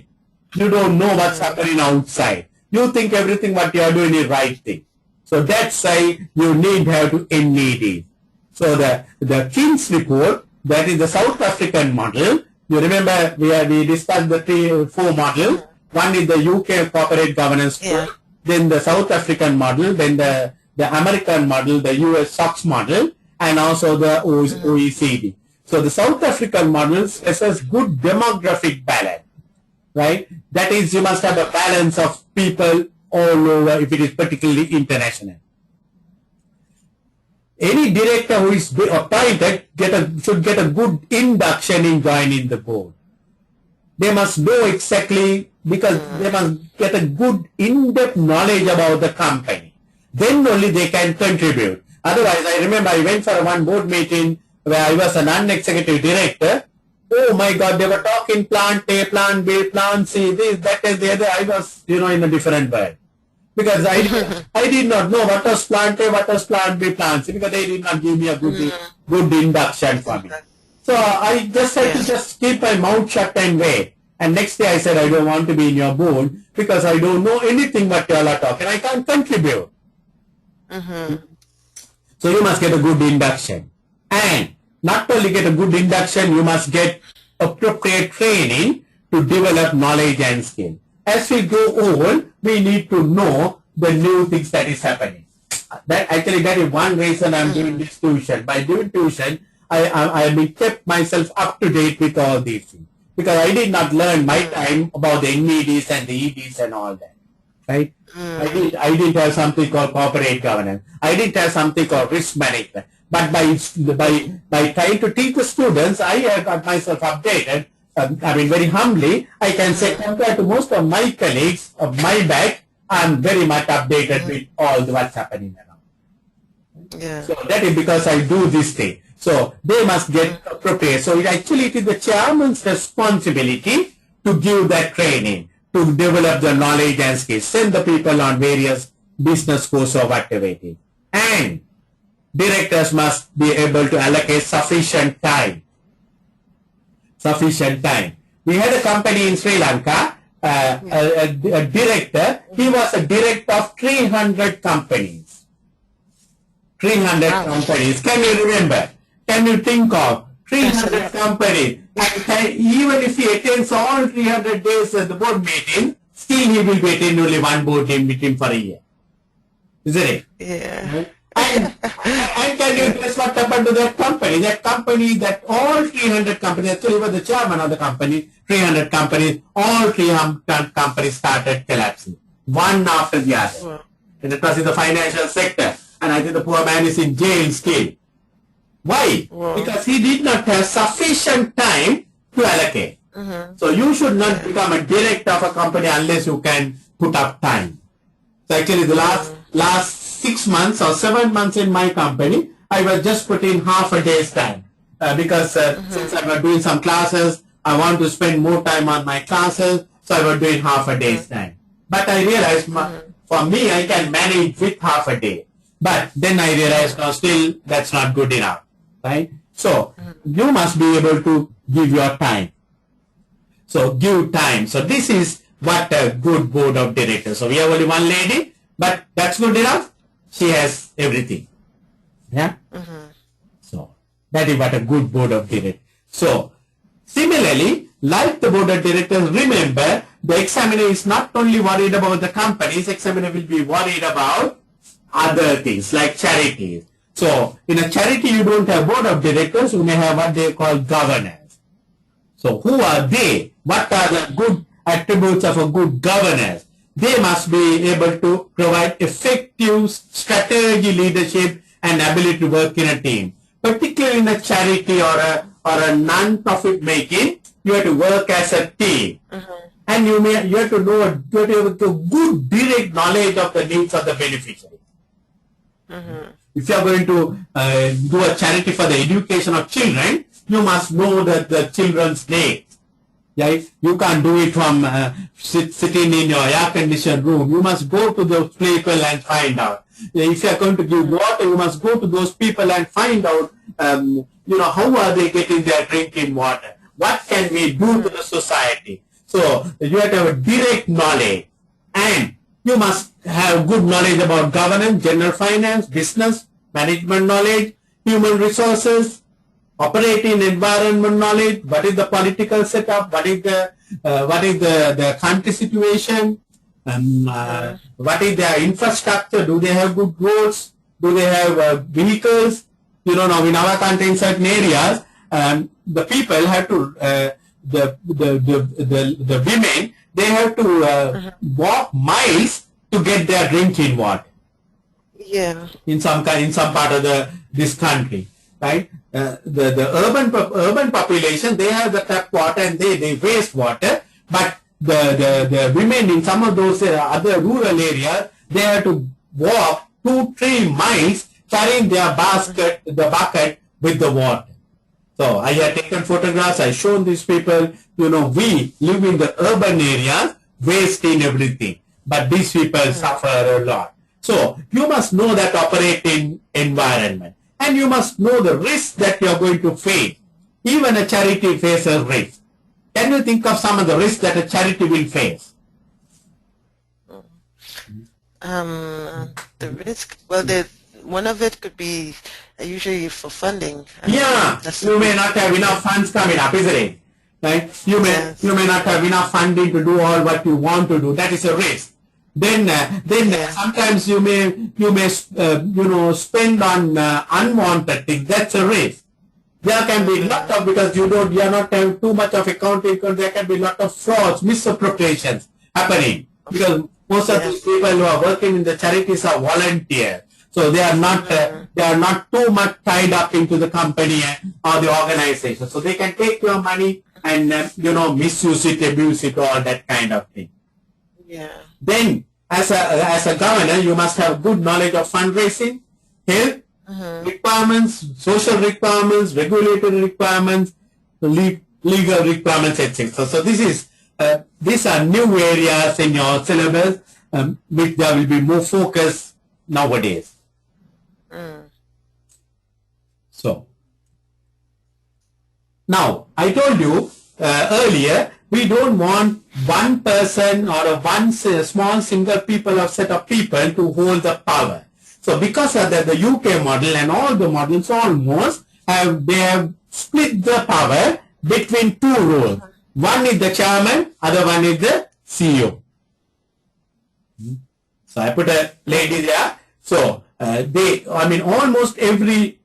You don't know what's happening outside. You think everything what you are doing is right thing. So that's why you need to have to NED. So the King's report, that is the South African model. You remember we discussed the four models. One is the UK corporate governance code, then the South African model, then the American model, the US SOX model, and also the OECD. So the South African model assesses good demographic balance, right? That is, you must have a balance of people all over if it is particularly international. Any director who is appointed should get a good induction in joining the board. They must know exactly, because they must get a good in-depth knowledge about the company. Then only they can contribute. Otherwise, I remember I went for one board meeting where I was a non-executive director. Oh my God, they were talking plant A, plant B, plant C, this, that, and the other. I was, in a different world. Because I did not know what was plant A, what was plant B, plant C, because they did not give me a good induction for me. So I just had to just keep my mouth shut and wait. And next day I said, I don't want to be in your board because I don't know anything what you all are talking. I can't contribute. So you must get a good induction. And not only get a good induction, you must get appropriate training to develop knowledge and skill. As we grow old, we need to know the new things that is happening. That is one reason I'm doing this tuition. By doing tuition, I kept myself up to date with all these things. Because I did not learn my time about the NEDs and the EDs and all that. Right? I didn't have something called corporate governance. I didn't have something called risk management. But by trying to teach the students, I have got myself updated. Very humbly, I can say compared to most of my colleagues of my batch, I'm very much updated with all what's happening around. Yeah. So that is because I do this thing. So they must get appropriate. So it is the chairman's responsibility to give that training, to develop the knowledge and skills, send the people on various business courses or whatever it is. And directors must be able to allocate sufficient time. Sufficient time. We had a company in Sri Lanka, a director, he was a director of 300 companies. 300 companies. Can you remember? Can you think of 300 companies? And even if he attends all 300 days at the board meeting, still he will be attending only one board meeting for a year. Isn't it? Yeah. And can you guess what happened to that company? That company, that all 300 companies, actually he was the chairman of the company, 300 companies, all 300 companies started collapsing. One after the other. Wow. And it was in the financial sector. And I think the poor man is in jail still. Why? Wow. Because he did not have sufficient time to allocate. So you should not become a director of a company unless you can put up time. So actually the last 6 months or 7 months in my company, I was just putting half a day's time. Because since I was doing some classes, I want to spend more time on my classes, so I was doing half a day's time. But I realized for me, I can manage with half a day. But then I realized, no, still that's not good enough. Right? So you must be able to give your time. So give time. So this is what a good board of directors. So we have only one lady, but that's good enough. She has everything. Yeah? So that is what a good board of directors. So similarly, like the board of directors, remember the examiner is not only worried about the companies, examiner will be worried about other things like charities. So in a charity you don't have board of directors, you may have what they call governors. So who are they? What are the good attributes of a good governor? They must be able to provide effective strategy leadership and ability to work in a team. Particularly in a charity or a non-profit making, you have to work as a team. and you have to know a good direct knowledge of the needs of the beneficiary. If you are going to do a charity for the education of children, you must know the children's needs. Right? You can't do it from sitting in your air-conditioned room. You must go to those people and find out. If you are going to give water, you must go to those people and find out, how are they getting their drinking water? What can we do to the society? So you have to have a direct knowledge, and you must have good knowledge about governance, general finance, business, management knowledge, human resources, operating environment knowledge. What is the political setup? What is the country situation? What is their infrastructure? Do they have good roads? Do they have vehicles? Now in our country, in certain areas, the people have to the women, they have to walk miles to get their drinking water. Yeah. In some part of this country, right? The urban population, they have the tap water and they waste water, but the women in some of those other rural areas, they have to walk 2-3 miles carrying their the bucket with the water. So I have taken photographs, I shown these people, we live in the urban areas, wasting everything. But these people suffer a lot. So you must know that operating environment. And you must know the risk that you are going to face. Even a charity faces risk. Can you think of some of the risks that a charity will face? The risk, well, one of it could be usually for funding. Yeah, you may not have enough funds coming up, isn't it? Right? You may not have enough funding to do all what you want to do. That is a risk. Then sometimes you may spend on unwanted things. That's a risk. There can be lot of, because you are not having too much of accounting, because there can be lot of frauds, misappropriations happening, because most of these people who are working in the charities are volunteers. So they are not too much tied up into the company or the organization. So they can take your money and misuse it, abuse it, all that kind of thing. Yeah. Then as a governor, you must have good knowledge of fundraising, health requirements, social requirements, regulatory requirements, legal requirements, etc. So these are new areas in your syllabus, which there will be more focus nowadays. So now I told you earlier, we don't want one person or one small single people or set of people to hold the power. So because of that, the UK model and all the models almost have split the power between two roles. One is the chairman, other one is the CEO. So I put a lady there. So almost every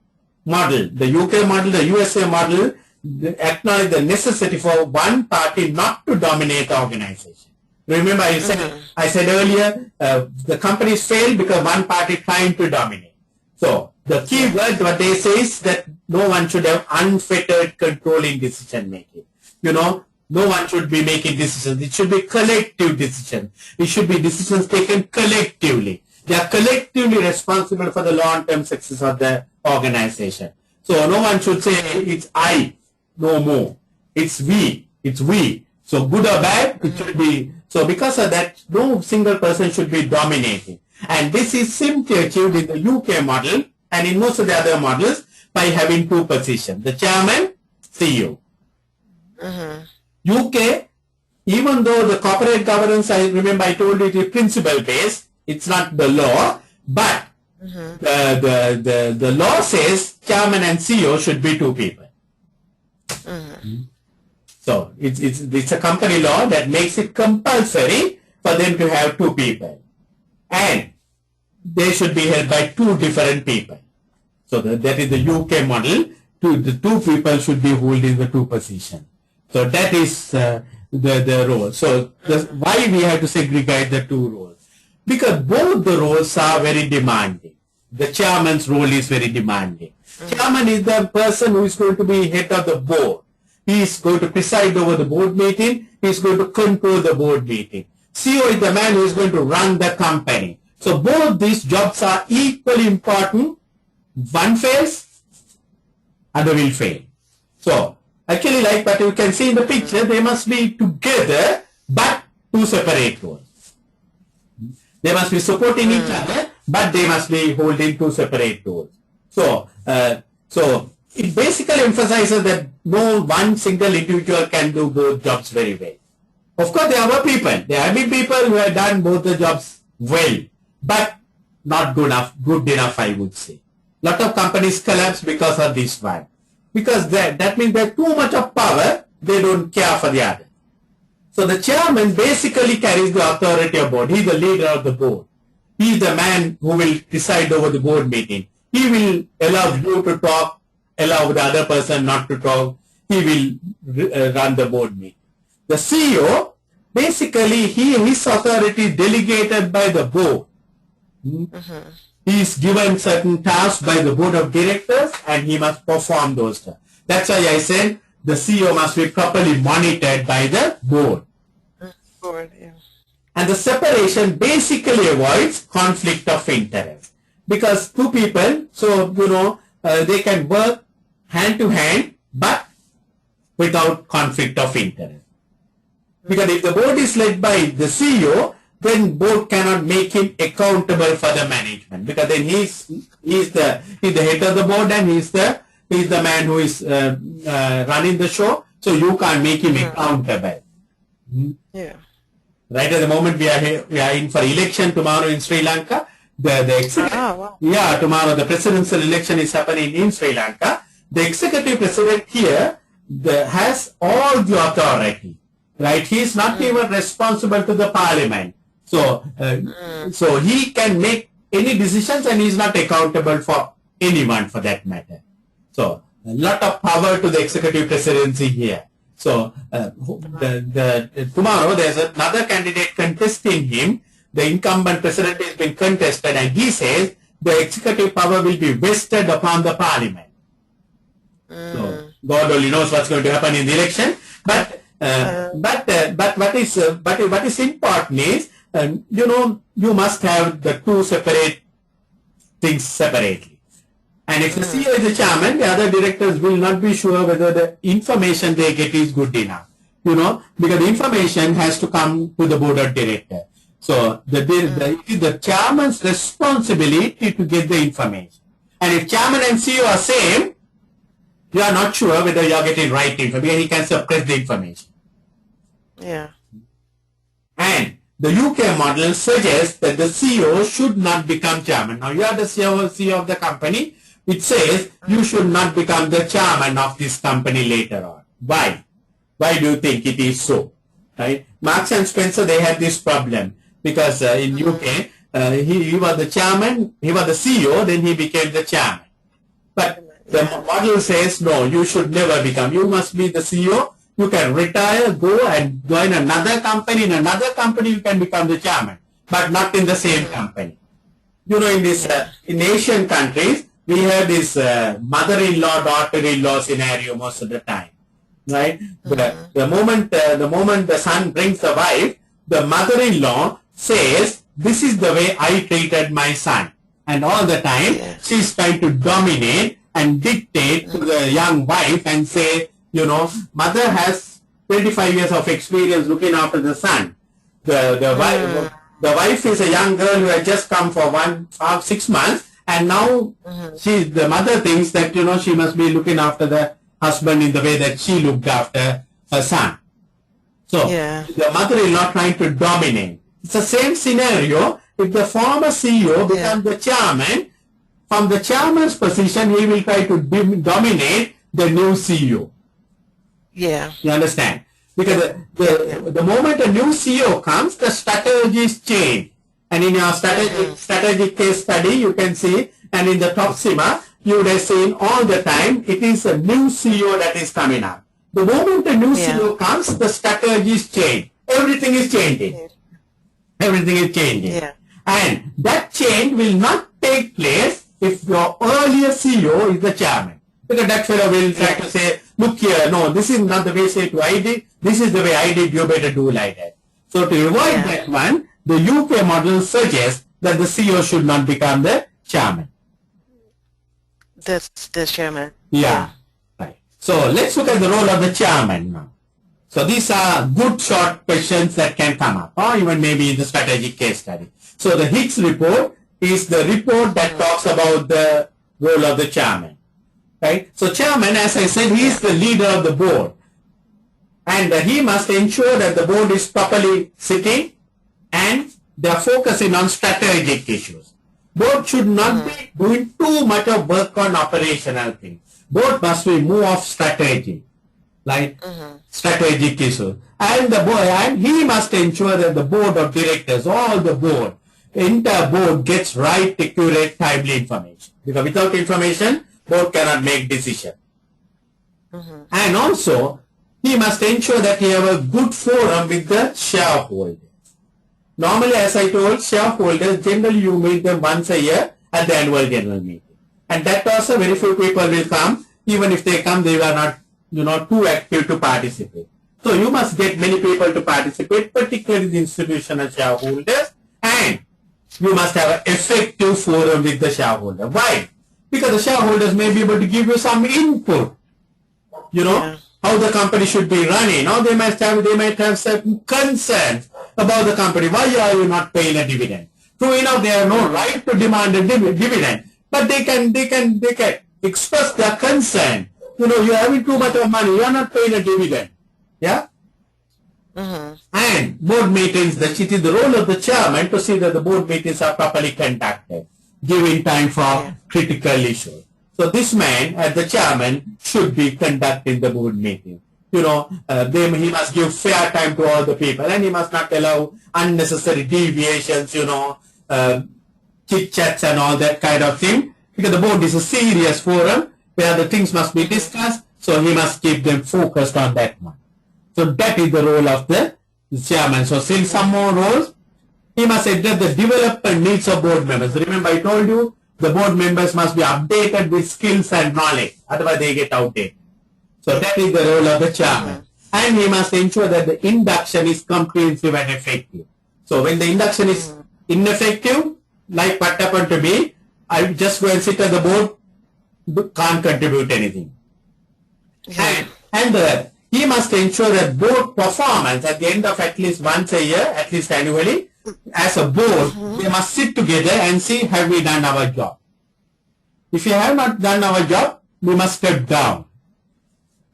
model, the UK model, the USA model, acknowledge the necessity for one party not to dominate the organization. Remember, I said earlier, the companies fail because one party trying to dominate. So the key word what they say is that no one should have unfettered control in decision making. No one should be making decisions. It should be collective decisions. It should be decisions taken collectively. They are collectively responsible for the long-term success of the organization. So no one should say it's I, no more. It's we. It's we. So good or bad, it should be. So because of that, no single person should be dominating. And this is simply achieved in the UK model and in most of the other models by having two positions, the chairman, CEO. UK, even though the corporate governance, I remember I told you it is principle based, it's not the law, but the law says chairman and CEO should be two people. So it's a company law that makes it compulsory for them to have two people, and they should be held by two different people. So that is the UK model. The two people should be holding the two positions. So that is the role. So why we have to segregate the two roles? Because both the roles are very demanding. The chairman's role is very demanding. Chairman is the person who is going to be head of the board. He is going to preside over the board meeting. He is going to control the board meeting. CEO is the man who is going to run the company. So both these jobs are equally important. One fails, other will fail. So actually, like what you can see in the picture, they must be together, but two separate roles. They must be supporting each other, but they must be holding two separate roles. So, so it basically emphasizes that no one single individual can do both jobs very well. Of course, there are people. There have been people who have done both the jobs well, but not good enough, I would say. Lot of companies collapse because of this one. Because that means there's too much of power, they don't care for the other. So the chairman basically carries the authority of board. He's the leader of the board. He's the man who will decide over the board meeting. He will allow you to talk, allow the other person not to talk. He will run the board meeting. The CEO, basically, his authority is delegated by the board. He is given certain tasks by the board of directors and he must perform those tasks. That's why I said the CEO must be properly monitored by the board. And the separation basically avoids conflict of interest. Because two people, so, they can work hand to hand, but without conflict of interest. Because if the board is led by the CEO, then board cannot make him accountable for the management. Because then he's the head of the board and he's the man who is running the show. So you can't make him accountable. Yeah. Right at the moment we are in for election tomorrow in Sri Lanka. Tomorrow the presidential election is happening in Sri Lanka. The executive president here has all the authority. Right? He is not even responsible to the parliament. So, so he can make any decisions and he is not accountable for anyone for that matter. So, a lot of power to the executive presidency here. So, tomorrow there's another candidate contesting him. The incumbent president has been contested and he says the executive power will be vested upon the parliament. So, God only knows what's going to happen in the election. But what is important is, you must have the two separate things separately. And if the CEO is the chairman, the other directors will not be sure whether the information they get is good enough. Because the information has to come to the board of directors. So it is the chairman's responsibility to get the information. And if chairman and CEO are same, you are not sure whether you are getting right information. He can suppress the information. Yeah. And the UK model suggests that the CEO should not become chairman. Now you are the CEO of the company. It says you should not become the chairman of this company later on. Why? Why do you think it is so? Right? Marks and Spencer, they had this problem because in UK he was the chairman, he was the CEO, then he became the chairman. But the model says no, you should never become. You must be the CEO. You can retire, go and join another company. In another company, you can become the chairman, but not in the same company. In this in Asian countries, we have this mother-in-law, daughter-in-law scenario most of the time, right? The moment the son brings the wife, the mother-in-law says, "This is the way I treated my son," and all the time she's trying to dominate and dictate to the young wife and say, mother has 25 years of experience looking after the son. The wife is a young girl who has just come for 6 months, and now the mother thinks that, she must be looking after the husband in the way that she looked after her son. So, the mother-in-law trying to dominate. It's the same scenario. If the former CEO becomes the chairman, from the chairman's position, he will try to dominate the new CEO. Yeah. You understand? Because the moment a new CEO comes, the strategies change. And in your strategic case study, you can see, and in the top simmer, you would have seen all the time, it is a new CEO that is coming up. The moment a new CEO comes, the strategies change. Everything is changing. Everything is changing. Yeah. And that change will not take place if your earlier CEO is the chairman. Because that fellow will try to say, look here, no, this is not the way Shetu I did, this is the way I did, you better do like that. So to avoid that one, the UK model suggests that the CEO should not become the chairman. That's the chairman. Yeah. Right. So let's look at the role of the chairman now. So these are good short questions that can come up, or even maybe in the strategic case study. So the Hicks report is the report that talks about the role of the chairman. Right? So chairman, as I said, he is the leader of the board. And he must ensure that the board is properly sitting and they are focusing on strategic issues. Board should not be doing too much of work on operational things. Board must be more of strategy, like strategic issues. And the board, and he must ensure that the board of directors, all the board, entire board gets right, accurate, timely information. Because without information, board cannot make decision. And also, he must ensure that he have a good forum with the shareholders. Normally, as I told, shareholders, generally you meet them once a year at the annual general meeting. And that also very few people will come. Even if they come, they are not, too active to participate. So you must get many people to participate, particularly the institutional shareholders, and you must have an effective forum with the shareholder. Why? Because the shareholders may be able to give you some input, how the company should be running. Or they might have certain concerns about the company. Why are you not paying a dividend? True enough, they have no right to demand a dividend, but they can express their concern. You're having too much of money. You are not paying a dividend. Yeah. And board meetings, it is the role of the chairman to see that the board meetings are properly conducted, giving time for critical issues. So this man, as the chairman, should be conducting the board meeting. He must give fair time to all the people, and he must not allow unnecessary deviations, chit-chats and all that kind of thing, because the board is a serious forum where the things must be discussed, so he must keep them focused on that one. So that is the role of the chairman. So still some more roles. He must address the development needs of board members. Remember, I told you, the board members must be updated with skills and knowledge, otherwise they get outdated. So that is the role of the chairman. And he must ensure that the induction is comprehensive and effective. So when the induction is ineffective, like what happened to me, I just go and sit at the board, can't contribute anything. And he must ensure that board performance at the end of at least once a year, at least annually, as a board, they must sit together and see, have we done our job? If we have not done our job, we must step down.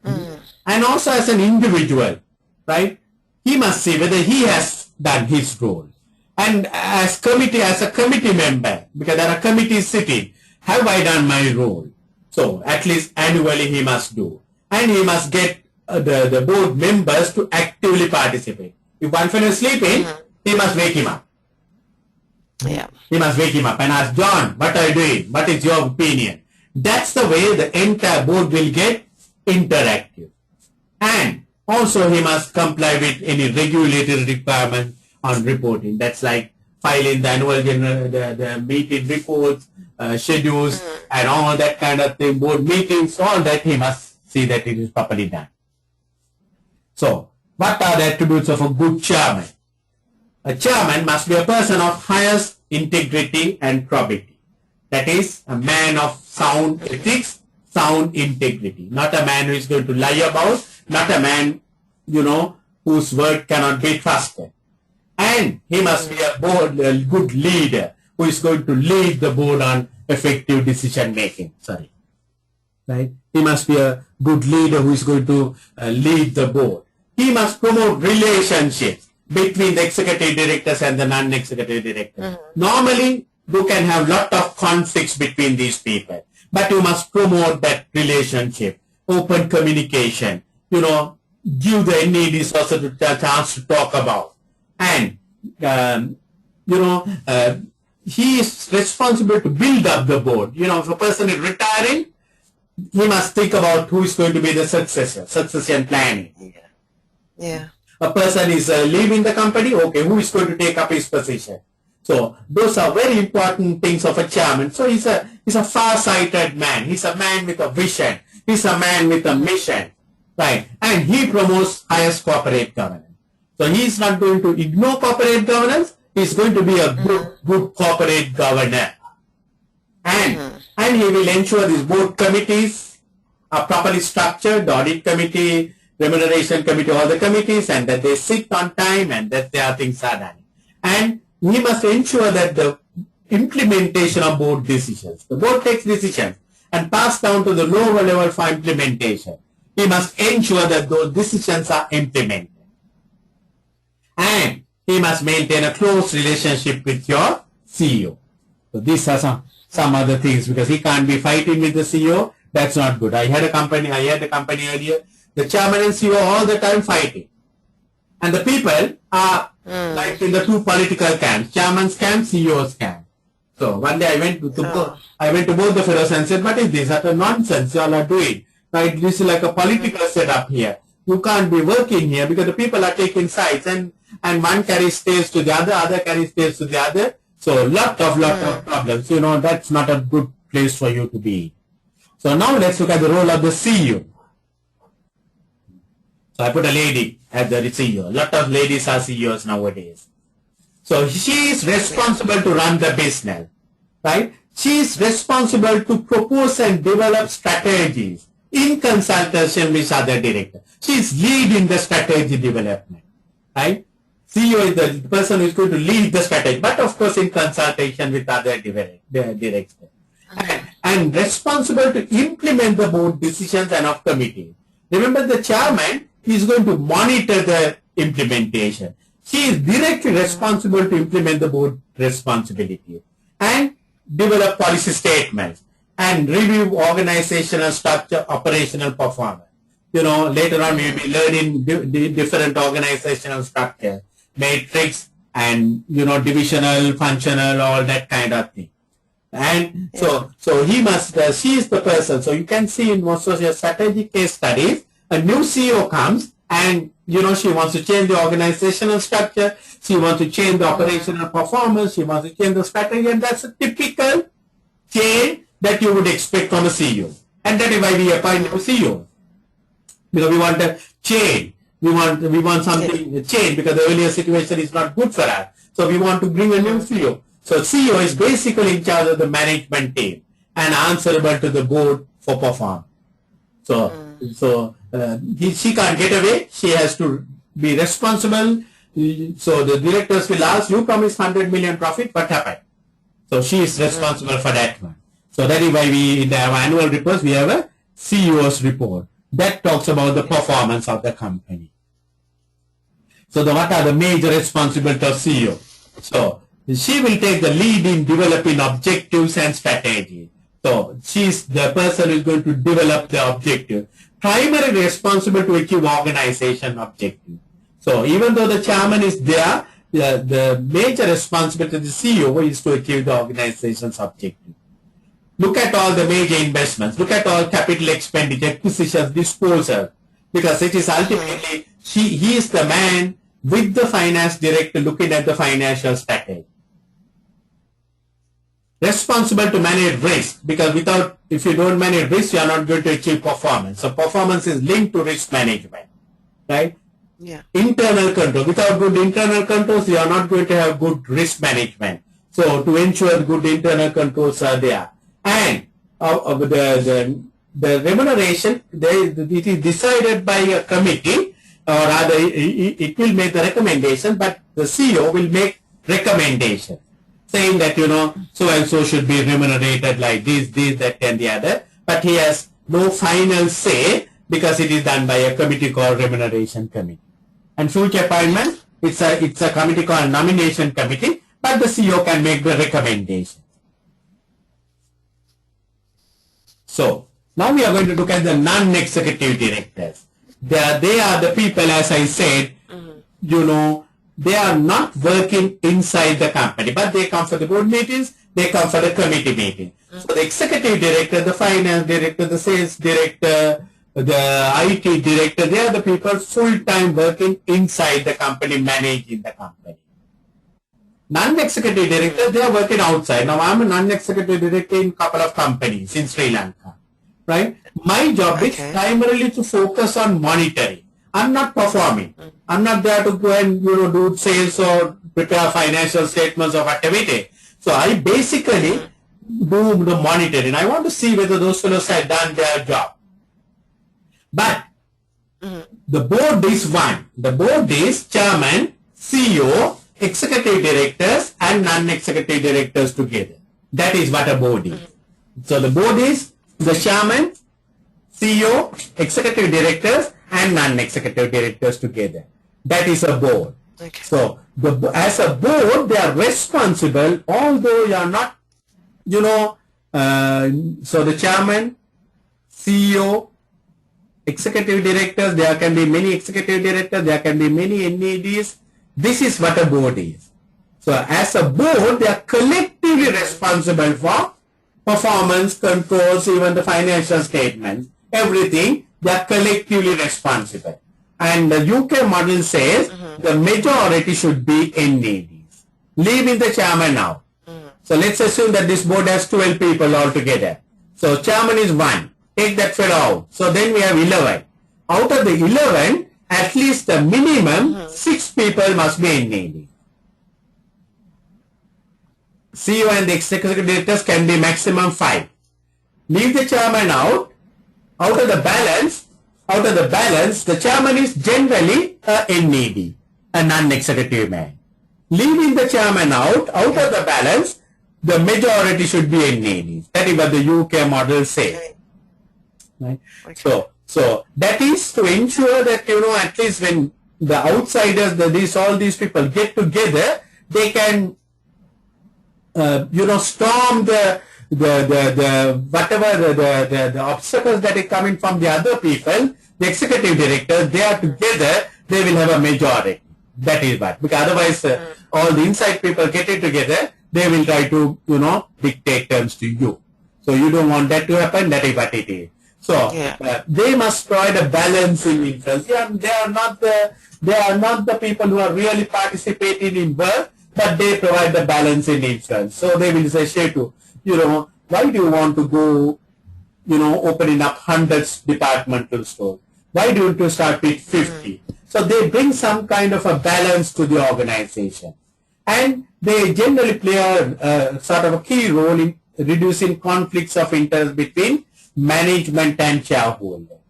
And also as an individual, right? He must see whether he has done his role. And as a committee member, because there are committees sitting, have I done my role? So at least annually he must do. And he must get the board members to actively participate. If one fellow is sleeping, he must wake him up. Yeah. He must wake him up and ask, John, what are you doing? What is your opinion? That's the way the entire board will get interactive. And also he must comply with any regulatory requirement on reporting. That's like filing the annual general, the meeting reports, schedules, and all that kind of thing, board meetings, all that he must see that it is properly done. So, what are the attributes of a good chairman? A chairman must be a person of highest integrity and probity. That is, a man of sound ethics, sound integrity. Not a man who is going to lie about, not a man, whose word cannot be trusted. And he must be a good leader who is going to lead the board on effective decision making. Right? He must be a good leader who is going to lead the board. He must promote relationships between the executive directors and the non-executive directors. Normally, you can have lot of conflicts between these people, but you must promote that relationship, open communication, give the NEDs also a chance to talk about. And, he is responsible to build up the board. If a person is retiring, he must think about who is going to be the successor, succession planning. Yeah. A person is leaving the company, okay, who is going to take up his position? So those are very important things of a chairman. So he's a far-sighted man. He's a man with a vision. He's a man with a mission. right? And he promotes highest corporate governance. So he is not going to ignore corporate governance. He is going to be a good corporate governor. And he will ensure these board committees are properly structured, the audit committee, remuneration committee, all the committees, and that they sit on time and that their things are done. And he must ensure that the implementation of board decisions, the board takes decisions and pass down to the lower level for implementation. He must ensure that those decisions are implemented. And he must maintain a close relationship with your CEO. So these are some other things, because he can't be fighting with the CEO. That's not good. I had a company earlier. The chairman and CEO all the time fighting. And the people are like in the two political camps, chairman's camp, CEO's camp. So one day I went to both the fellows and said, what is this? That's a nonsense you all are doing. Right? This is like a political setup here. You can't be working here because the people are taking sides, and one carries stays to the other carries stays to the other. So lot of problems. That's not a good place for you to be. So now let's look at the role of the CEO. So I put a lady as the CEO. A lot of ladies are CEOs nowadays. So she is responsible to run the business, right? She is responsible to propose and develop strategies in consultation with other directors. She is leading the strategy development, right? CEO is the person who is going to lead the strategy, but of course in consultation with other directors. And responsible to implement the board decisions and of committee. Remember, the chairman is going to monitor the implementation. She is directly responsible to implement the board responsibility and develop policy statements and review organizational structure, operational performance. Later on we will be learning different organizational structure, matrix and, divisional, functional, all that kind of thing. And so he must, she is the person. So you can see in most of your strategic case studies, a new CEO comes and, she wants to change the organizational structure. She wants to change the operational performance. She wants to change the strategy. And that's a typical change that you would expect from a CEO. And that is why we appoint a CEO. Because we want a change. We want something to change because the earlier situation is not good for us. So we want to bring a new CEO. So CEO is basically in charge of the management team and answerable to the board for performance. So she can't get away. She has to be responsible. So the directors will ask, you promised 100 million profit, what happened? So she is responsible for that one. So that is why in the annual reports, we have a CEO's report that talks about the performance of the company. So what are the major responsibilities of CEO? So she will take the lead in developing objectives and strategies. So she is the person who is going to develop the objective. Primarily responsible to achieve organization objective. So even though the chairman is there, the major responsibility of the CEO is to achieve the organization's objective. Look at all the major investments. Look at all capital expenditure, acquisitions, disposal. Because it is ultimately, he is the man with the finance director looking at the financial strategy. Responsible to manage risk, because if you don't manage risk, you are not going to achieve performance. So performance is linked to risk management, right? Yeah. Internal control. Without good internal controls, you are not going to have good risk management. So to ensure good internal controls are there. And the remuneration, it is decided by a committee, or rather it will make the recommendation, but the CEO will make recommendation saying that, so and so should be remunerated like this, that, and the other. But he has no final say because it is done by a committee called Remuneration Committee. And future appointment, it's a committee called Nomination Committee, but the CEO can make the recommendation. So now we are going to look at the non-executive directors. They are the people, as I said, they are not working inside the company, but they come for the board meetings, they come for the committee meeting. So the executive director, the finance director, the sales director, the IT director, they are the people full-time working inside the company, managing the company. Non-executive directors, they are working outside. Now, I'm a non-executive director in a couple of companies in Sri Lanka, right? My job is primarily to focus on monitoring. I'm not performing. I'm not there to go and do sales or prepare financial statements of activity. So I basically do the monitoring. I want to see whether those fellows have done their job. But the board is one. The board is chairman, CEO, executive directors, and non-executive directors together. That is what a board is. So the board is the chairman, CEO, executive directors, and non-executive directors together. That is a board. Okay. So as a board, they are responsible, although you are not, so the chairman, CEO, executive directors, there can be many executive directors, there can be many NEDs. This is what a board is. So as a board, they are collectively responsible for performance, controls, even the financial statements, everything, they are collectively responsible. And the UK model says the majority should be NEDs. Leaving the chairman out. So let's assume that this board has 12 people altogether. So chairman is 1. Take that fellow out. So then we have 11. Out of the 11, at least the minimum 6 people must be NED. CEO and the executive directors can be maximum 5. Leave the chairman out. Out of the balance, the chairman is generally a NED, a non-executive man. Leaving the chairman out of the balance, the majority should be NEDs. That is what the UK model says. Right? Okay. So that is to ensure that, at least when the outsiders, all these people get together, they can, storm the obstacles that are coming from the other people, the executive directors, they are together, they will have a majority. That is what. Because otherwise, all the inside people getting together, they will try to, dictate terms to you. So you don't want that to happen. That is what it is. So they must provide a balance in influence. They are not the people who are really participating in work, but they provide the balance in influence. So they will say, Shetu, why do you want to go, opening up hundreds departmental stores? Why do you want to start with 50? So they bring some kind of a balance to the organization. And they generally play a sort of a key role in reducing conflicts of interest between management and shareholders.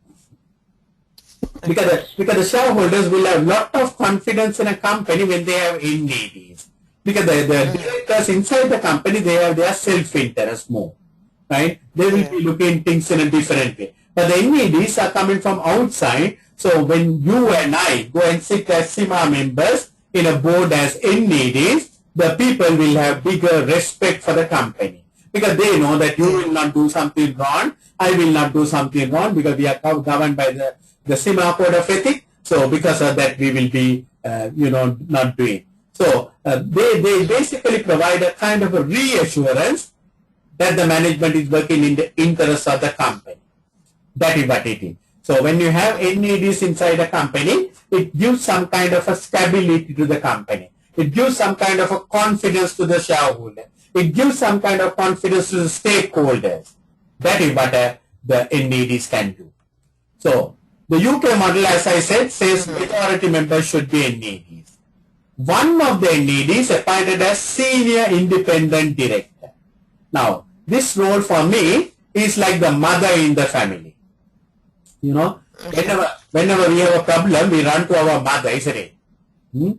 Because the shareholders will have a lot of confidence in a company when they have NEDs. Because the directors inside the company, they have their self-interest more. Right? They will be looking things in a different way. But the NEDs are coming from outside. So when you and I go and sit as SIMA members in a board as NEDs, the people will have bigger respect for the company. Because they know that you will not do something wrong, I will not do something wrong, because we are governed by the SIMA code of ethics. So because of that, we will be, not doing. So they basically provide a kind of a reassurance that the management is working in the interest of the company. That is what it is. So when you have NEDs inside a company, it gives some kind of a stability to the company. It gives some kind of a confidence to the shareholder. It gives some kind of confidence to the stakeholders. That is what the NEDs can do. So the UK model, as I said, says majority members should be NEDs. One of the NEDs appointed as senior independent director. Now, this role for me is like the mother in the family. Whenever we have a problem, we run to our mother, isn't it? We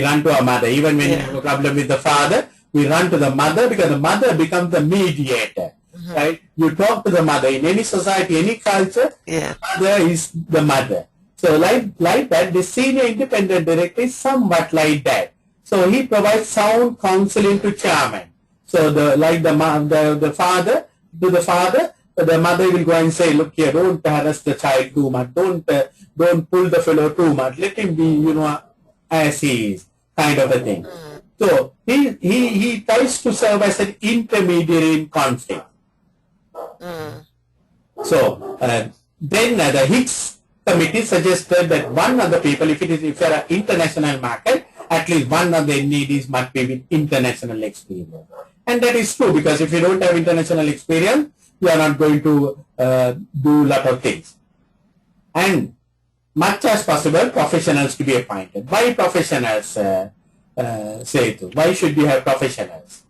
run to our mother. Even when we have a problem with the father, we run to the mother, because the mother becomes the mediator. Right? You talk to the mother. In any society, any culture, mother is the mother. So like that, the senior independent director is somewhat like that. So he provides sound counseling to chairman. So the father, the mother will go and say, look here, don't harass the child too much. Don't pull the fellow too much. Let him be, as he is, kind of a thing. So he tries to serve as an intermediary in conflict. So then the Hicks committee suggested that one of the people, if you're an international market, at least one of the NEDs must be with international experience. And that is true, because if you don't have international experience, you are not going to do a lot of things. And much as possible, professionals to be appointed. Why professionals, Shetu? Why should we have professionals?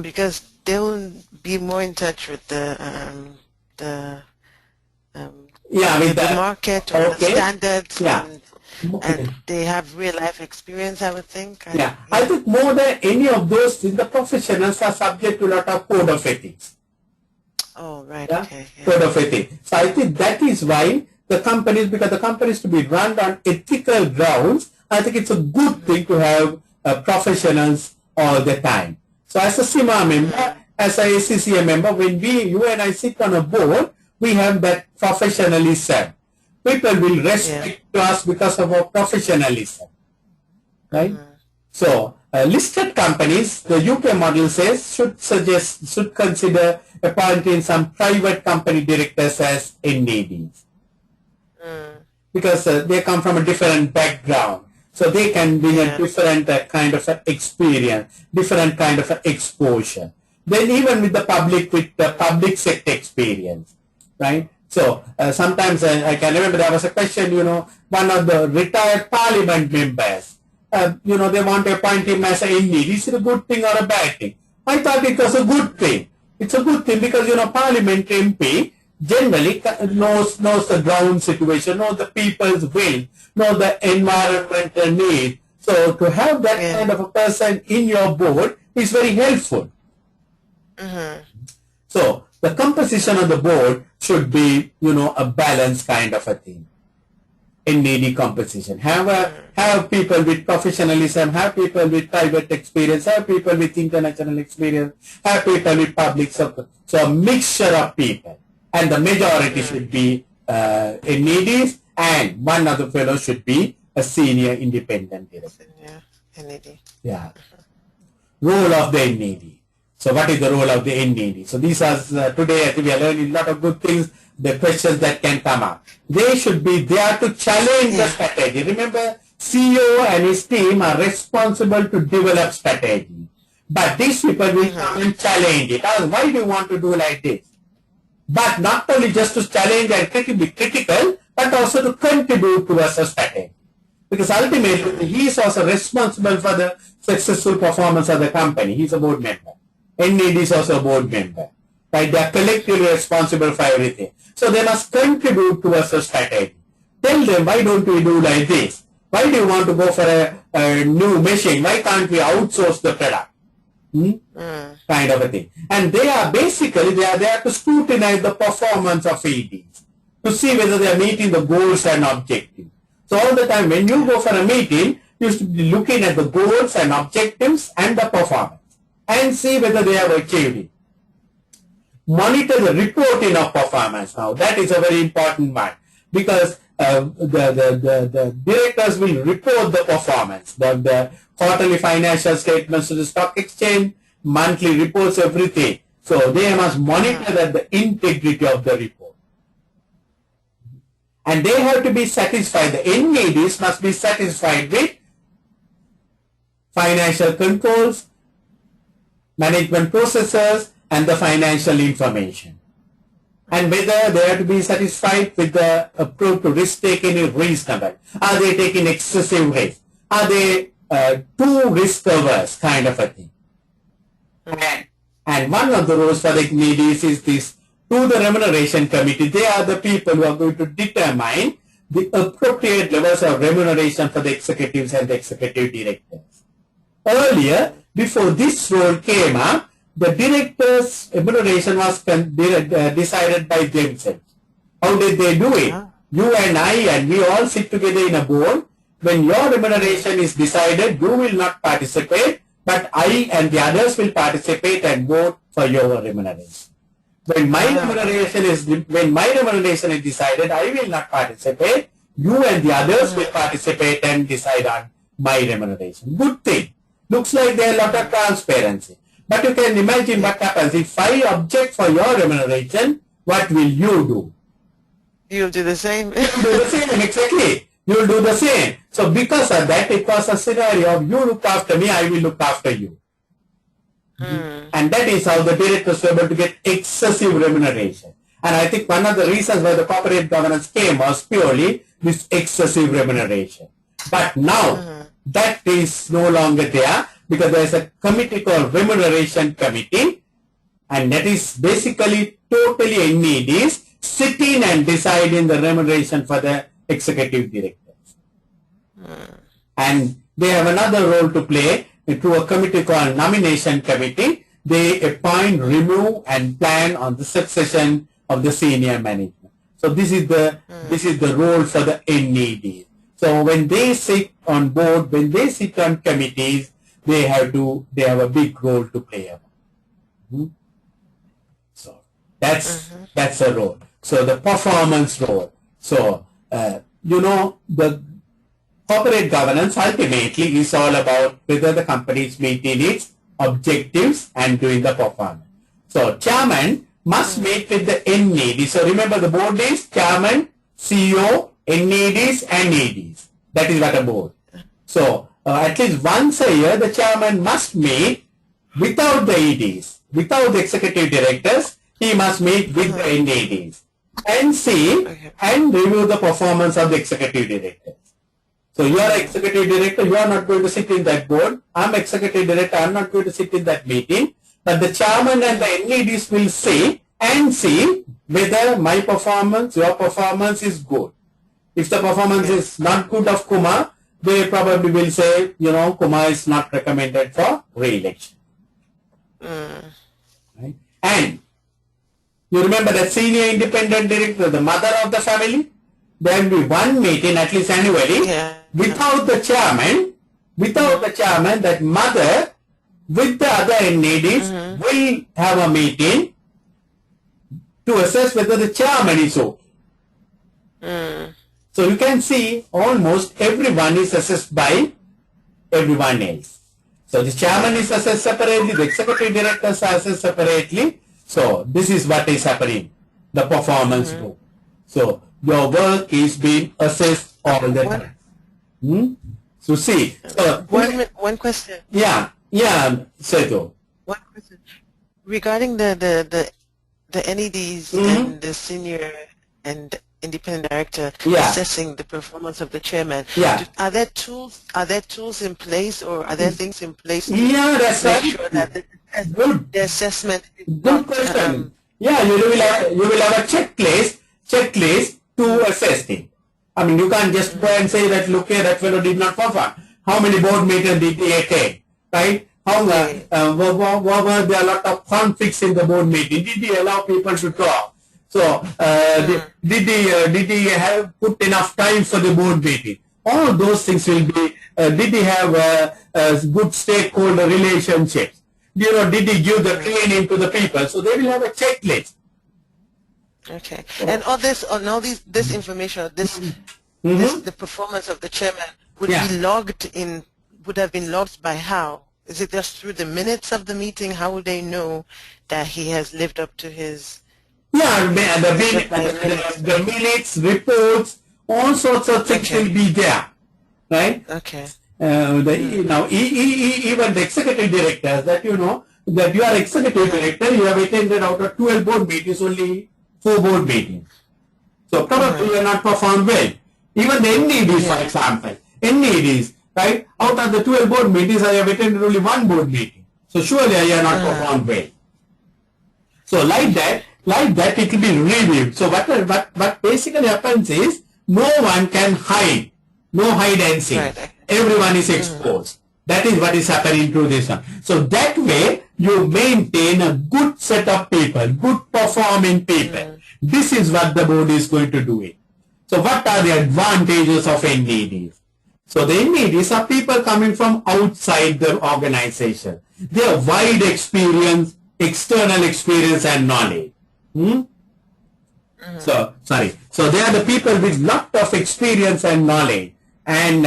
Because they will be more in touch with the market or the standards, and they have real life experience, I would think. I think more than any of those things, the professionals are subject to a lot of code of ethics. Oh, right. Okay. Code of ethics. So I think that is why the companies, because the companies to be run on ethical grounds, I think it's a good thing to have professionals all the time. So as a CIMA member, as a ACCA member, when you and I sit on a board, we have that professionalism. People will respect us because of our professionalism, right? So listed companies, the UK model says, should consider appointing some private company directors as NEDs, because they come from a different background. So they can bring a different kind of experience, different kind of exposure. Then even with the public sector experience, right? So sometimes I can remember there was a question, one of the retired parliament members, they want to appoint him as an NED. Is it a good thing or a bad thing? I thought it was a good thing. It's a good thing because, parliament MP generally knows the ground situation, knows the people's will, knows the environmental need. So to have that kind of a person in your board is very helpful. So the composition of the board should be, a balanced kind of a thing. NED composition. Have people with professionalism, have people with private experience, have people with international experience, have people with public support. So a mixture of people. And the majority should be NEDs, and one of the fellows should be a senior independent director. NED. Role of the NED. So what is the role of the NED? So these are, today I think we are learning a lot of good things, the questions that can come up. They should be there to challenge the strategy. Remember, CEO and his team are responsible to develop strategy. But these people will come and challenge it. Why do you want to do like this? But not only just to challenge and be critical, but also to contribute towards a strategy. Because ultimately, he is also responsible for the successful performance of the company. He is a board member. NED is also a board member. Right? They are collectively responsible for everything. So they must contribute towards a strategy. Tell them, why don't we do like this? Why do you want to go for a new machine? Why can't we outsource the product? Kind of a thing. And they are basically, they are there to scrutinize the performance of EDs, to see whether they are meeting the goals and objectives. So all the time when you go for a meeting, you should be looking at the goals and objectives and the performance and see whether they have achieved it. Monitor the reporting of performance. Now that is a very important one, because the directors will report the performance, the quarterly financial statements to the stock exchange, monthly reports, everything. So they must monitor the integrity of the report. And they have to be satisfied. The NEDs must be satisfied with financial controls, management processes, and the financial information. And whether they have to be satisfied with the approach to risk taking is reasonable. Are they taking excessive risk? Are they too risk averse, kind of a thing? And one of the roles for the NEDs is this, to the remuneration committee. They are the people who are going to determine the appropriate levels of remuneration for the executives and the executive directors. Earlier, before this role came up, the directors' remuneration was decided by themselves. How did they do it? You and I and we all sit together in a board. When your remuneration is decided, you will not participate, but I and the others will participate and vote for your remuneration. When my remuneration is decided, I will not participate. You and the others will participate and decide on my remuneration. Good thing. Looks like there is a lot of transparency. But you can imagine what happens. If I object for your remuneration, what will you do? You'll do the same. You'll do the same, exactly. You'll do the same. So because of that, it was a scenario of you look after me, I will look after you. And that is how the directors were able to get excessive remuneration. And I think one of the reasons why the corporate governance came was purely this excessive remuneration. But now, that is no longer there because there is a committee called Remuneration Committee, and that is basically totally NEDs sitting and deciding the remuneration for the executive directors. And they have another role to play through a committee called Nomination Committee. They appoint, remove, and plan on the succession of the senior management. So this is the role for the NED. So when they sit on board, when they sit on committees, they have a big role to play. So that's a role. So the performance role. So the corporate governance ultimately is all about whether the company is meeting its objectives and doing the performance. So chairman must meet with the NED. So remember, the board is chairman, CEO, NEDs and EDs. That is what a board. So at least once a year, the chairman must meet without the EDs, without the executive directors. He must meet with the NEDs and see and review the performance of the executive directors. So you are executive director, you are not going to sit in that board. I am executive director, I am not going to sit in that meeting. But the chairman and the NEDs will see whether my performance, your performance is good. If the performance is not good of Kumar, they probably will say, Kumar is not recommended for re-election. Right? And you remember that senior independent director, the mother of the family, there will be one meeting at least annually without the chairman, that mother with the other NEDs will have a meeting to assess whether the chairman is okay. So you can see almost everyone is assessed by everyone else. So the chairman is assessed separately, the executive directors are assessed separately. So this is what is happening, the performance group. So your work is being assessed all the time. So see. One question. Yeah, Shetu. One question. Regarding the NEDs and the senior and independent director assessing the performance of the chairman. Are there tools in place, or are there things in place to make sure that the assessment is good question. You will have a checklist to assess it. I mean, you can't just go and say that, look here, that fellow did not perform. How many board meetings did he attend? Right? Were there a lot of conflicts in the board meeting? Did he allow people to talk? So, did he have put enough time for the board meeting? All those things will be, did he have good stakeholder relationships? Did he give the training to the people? So they will have a checklist. Okay. And all this information, the performance of the chairman would be logged in, would have been logged by how? Is it just through the minutes of the meeting? How would they know that he has lived up to his... the minutes, reports, all sorts of things will be there, right? Okay. Even the executive directors, that that you are executive director, you have attended out of 12 board meetings, only 4 board meetings. So probably you have not performed well. Even the NEDs, for example, NEDs, right? Out of the 12 board meetings, I have attended only 1 board meeting. So surely I have not performed well. So like that, it will be reviewed. So what basically happens is, no one can hide. No hide and seek. Right. Everyone is exposed. That is what is happening to this one. So that way, you maintain a good set of people, good performing people. This is what the board is going to do it. So what are the advantages of NEDs? So the NEDs are people coming from outside the organization. They have wide experience, external experience and knowledge. So they are the people with lot of experience and knowledge. And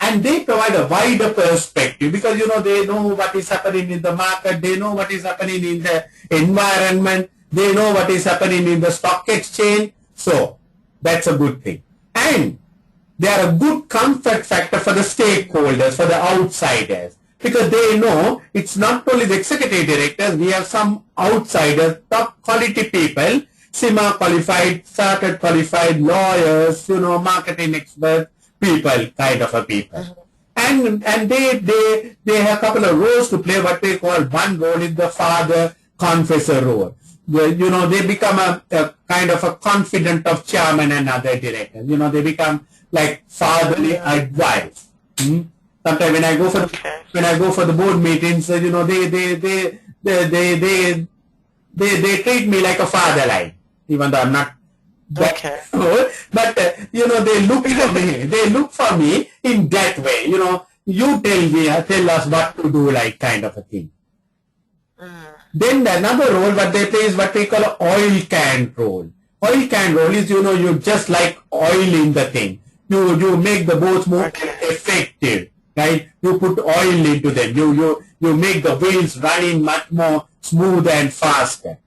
and they provide a wider perspective because they know what is happening in the market, they know what is happening in the environment, they know what is happening in the stock exchange. So that's a good thing. And they are a good comfort factor for the stakeholders, for the outsiders, because they know it's not only the executive directors, we have some outsiders, top quality people, CIMA qualified, chartered qualified, lawyers, marketing experts, people, kind of a people. And they have a couple of roles to play. What they call, one role is the father confessor role. They become a kind of a confidant of chairman and other directors. They become like fatherly advice. Sometimes when I go for the board meetings, they treat me like a father, like, even though I'm not that old, but they look for me. They look for me in that way. You tell us what to do, like, kind of a thing. Then another role what they play is what we call oil can role. Oil can role is, you just like oil in the thing. You make the boats more effective, right? You put oil into them. You make the wheels running much more smooth and faster.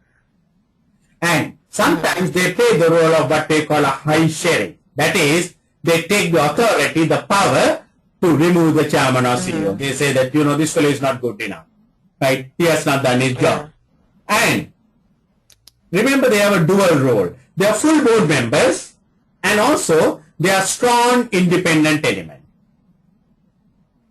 And sometimes they play the role of what they call a high sheriff. That is, they take the authority, the power to remove the chairman or CEO. They say that, this fellow is not good enough. Right? He has not done his job. And remember, they have a dual role. They are full board members, and also they are strong independent element.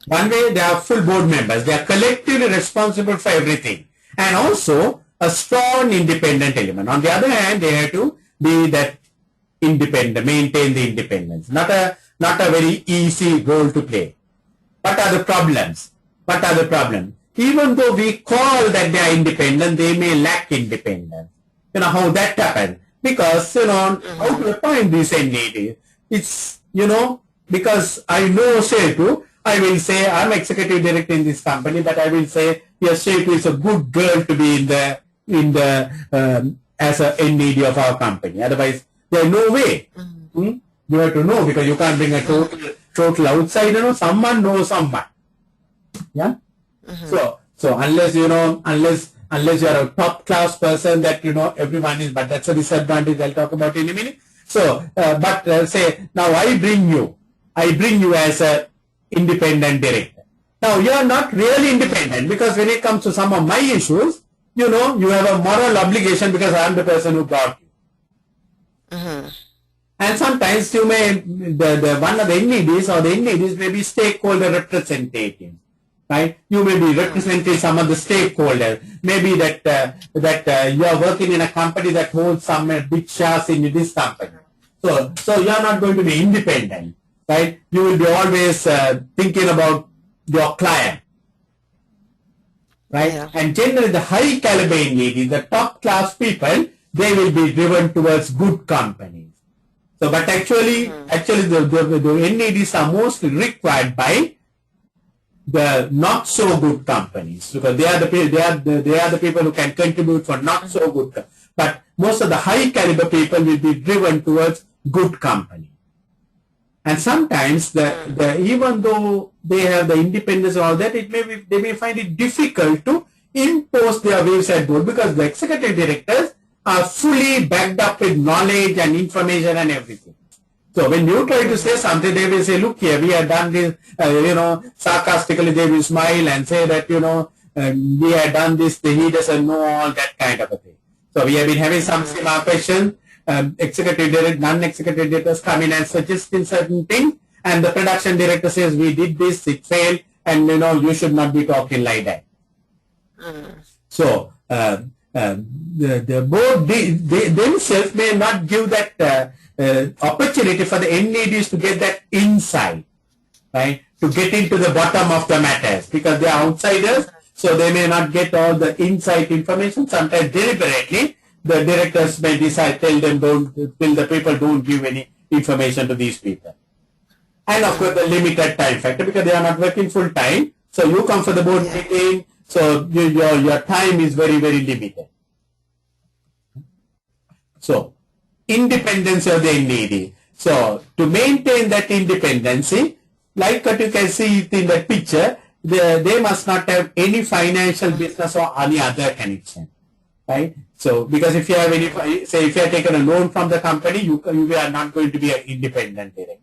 One way, they are full board members. They are collectively responsible for everything. And also a strong independent element. On the other hand, they have to be that independent, maintain the independence. Not a very easy role to play. What are the problems? Even though we call that they are independent, they may lack independence. How that happens? Because, how to appoint this NED? It's, because I know Shetu, I will say, I'm executive director in this company, but I will say, yes, Shetu is a good girl to be as a NED of our company. Otherwise, there is no way. You have to know, because you can't bring a total outsider. Someone knows someone. Yeah. So unless you are a top class person that everyone is, but that's a disadvantage I'll talk about in a minute. So, say now I bring you as a independent director. Now you are not really independent, because when it comes to some of my issues, you have a moral obligation, because I am the person who brought you. And sometimes you may the one of the NEDs or the NEDs may be stakeholder representatives. Right? You may be representing some of the stakeholders. Maybe that you are working in a company that holds some big shares in this company. So you are not going to be independent, right? You will be always thinking about your client, right? Yeah. And generally, the high caliber NEDs, the top class people, they will be driven towards good companies. So, but actually, the NEDs are mostly required by the not so good companies, because they are the people who can contribute for not so good. But most of the high caliber people will be driven towards good company. And sometimes even though they have the independence and all that, they may find it difficult to impose their views at board, because the executive directors are fully backed up with knowledge and information and everything. So when you try to say something, they will say, look here, we have done this, sarcastically they will smile and say that, we have done this, he doesn't know, all that kind of a thing. So we have been having some similar questions, executive director, non-executive directors come in and suggest certain things, and the production director says, we did this, it failed, and you should not be talking like that. So the board, they themselves may not give that opportunity for the NEDs to get that insight, right? To get into the bottom of the matters, because they are outsiders, so they may not get all the inside information. Sometimes deliberately, the directors may decide, tell the people don't give any information to these people. And of course, the limited time factor, because they are not working full time. So you come for the board meeting, so your time is very, very limited. So, independence of the NED. So, to maintain that independency, like what you can see in the picture, they must not have any financial business or any other connection, right? So, because if you have any, say if you have taken a loan from the company, you are not going to be an independent director.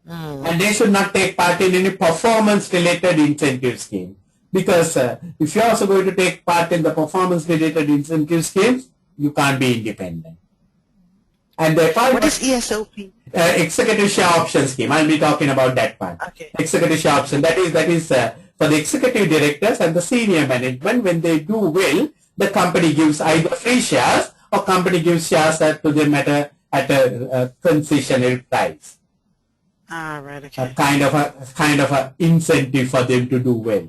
And they should not take part in any performance-related incentive scheme. Because if you're also going to take part in the performance-related incentive schemes, you can't be independent. And what is ESOP? Executive share option scheme. I'll be talking about that one. Okay. Executive share option. That is for the executive directors and the senior management. When they do well, the company gives either free shares or company gives shares to them at a concessional price. Right. Okay. A kind of a incentive for them to do well,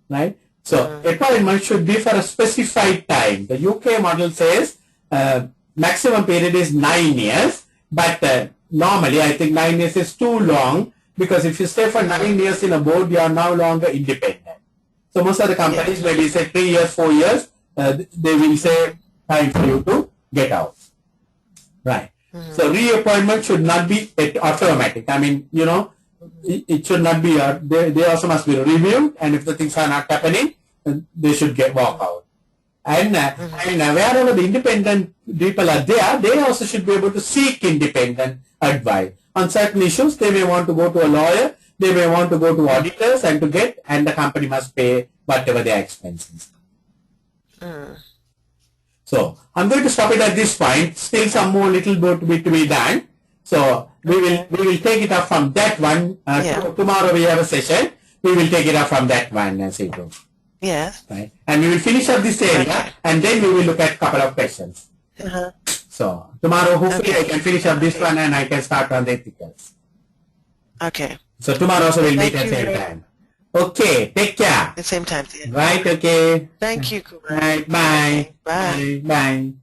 right? So appointment should be for a specified time. The UK model says maximum period is 9 years, but normally I think 9 years is too long, because if you stay for 9 years in a board, you are no longer independent. So most of the companies, maybe say 3 years, 4 years, they will say time for you to get out, right? So reappointment should not be automatic. I mean, it should not be. They also must be reviewed, and if the things are not happening, they should walk out. And wherever the independent people are there, they also should be able to seek independent advice on certain issues. They may want to go to a lawyer, they may want to go to auditors, and the company must pay whatever their expenses. So I'm going to stop it at this point. Still some more little bit to be done. So we will take it up from that one. Tomorrow we have a session. We will take it up from that one, Shetu. Yes. Right. And we will finish up this area, and then we will look at a couple of questions. So tomorrow, hopefully, I can finish up this one, and I can start on the ethicals. Okay. So tomorrow also we'll meet at the same time. Okay. Take care. At the same time. Right. Okay. Thank you, Kumar. Right. Bye. Bye. Bye.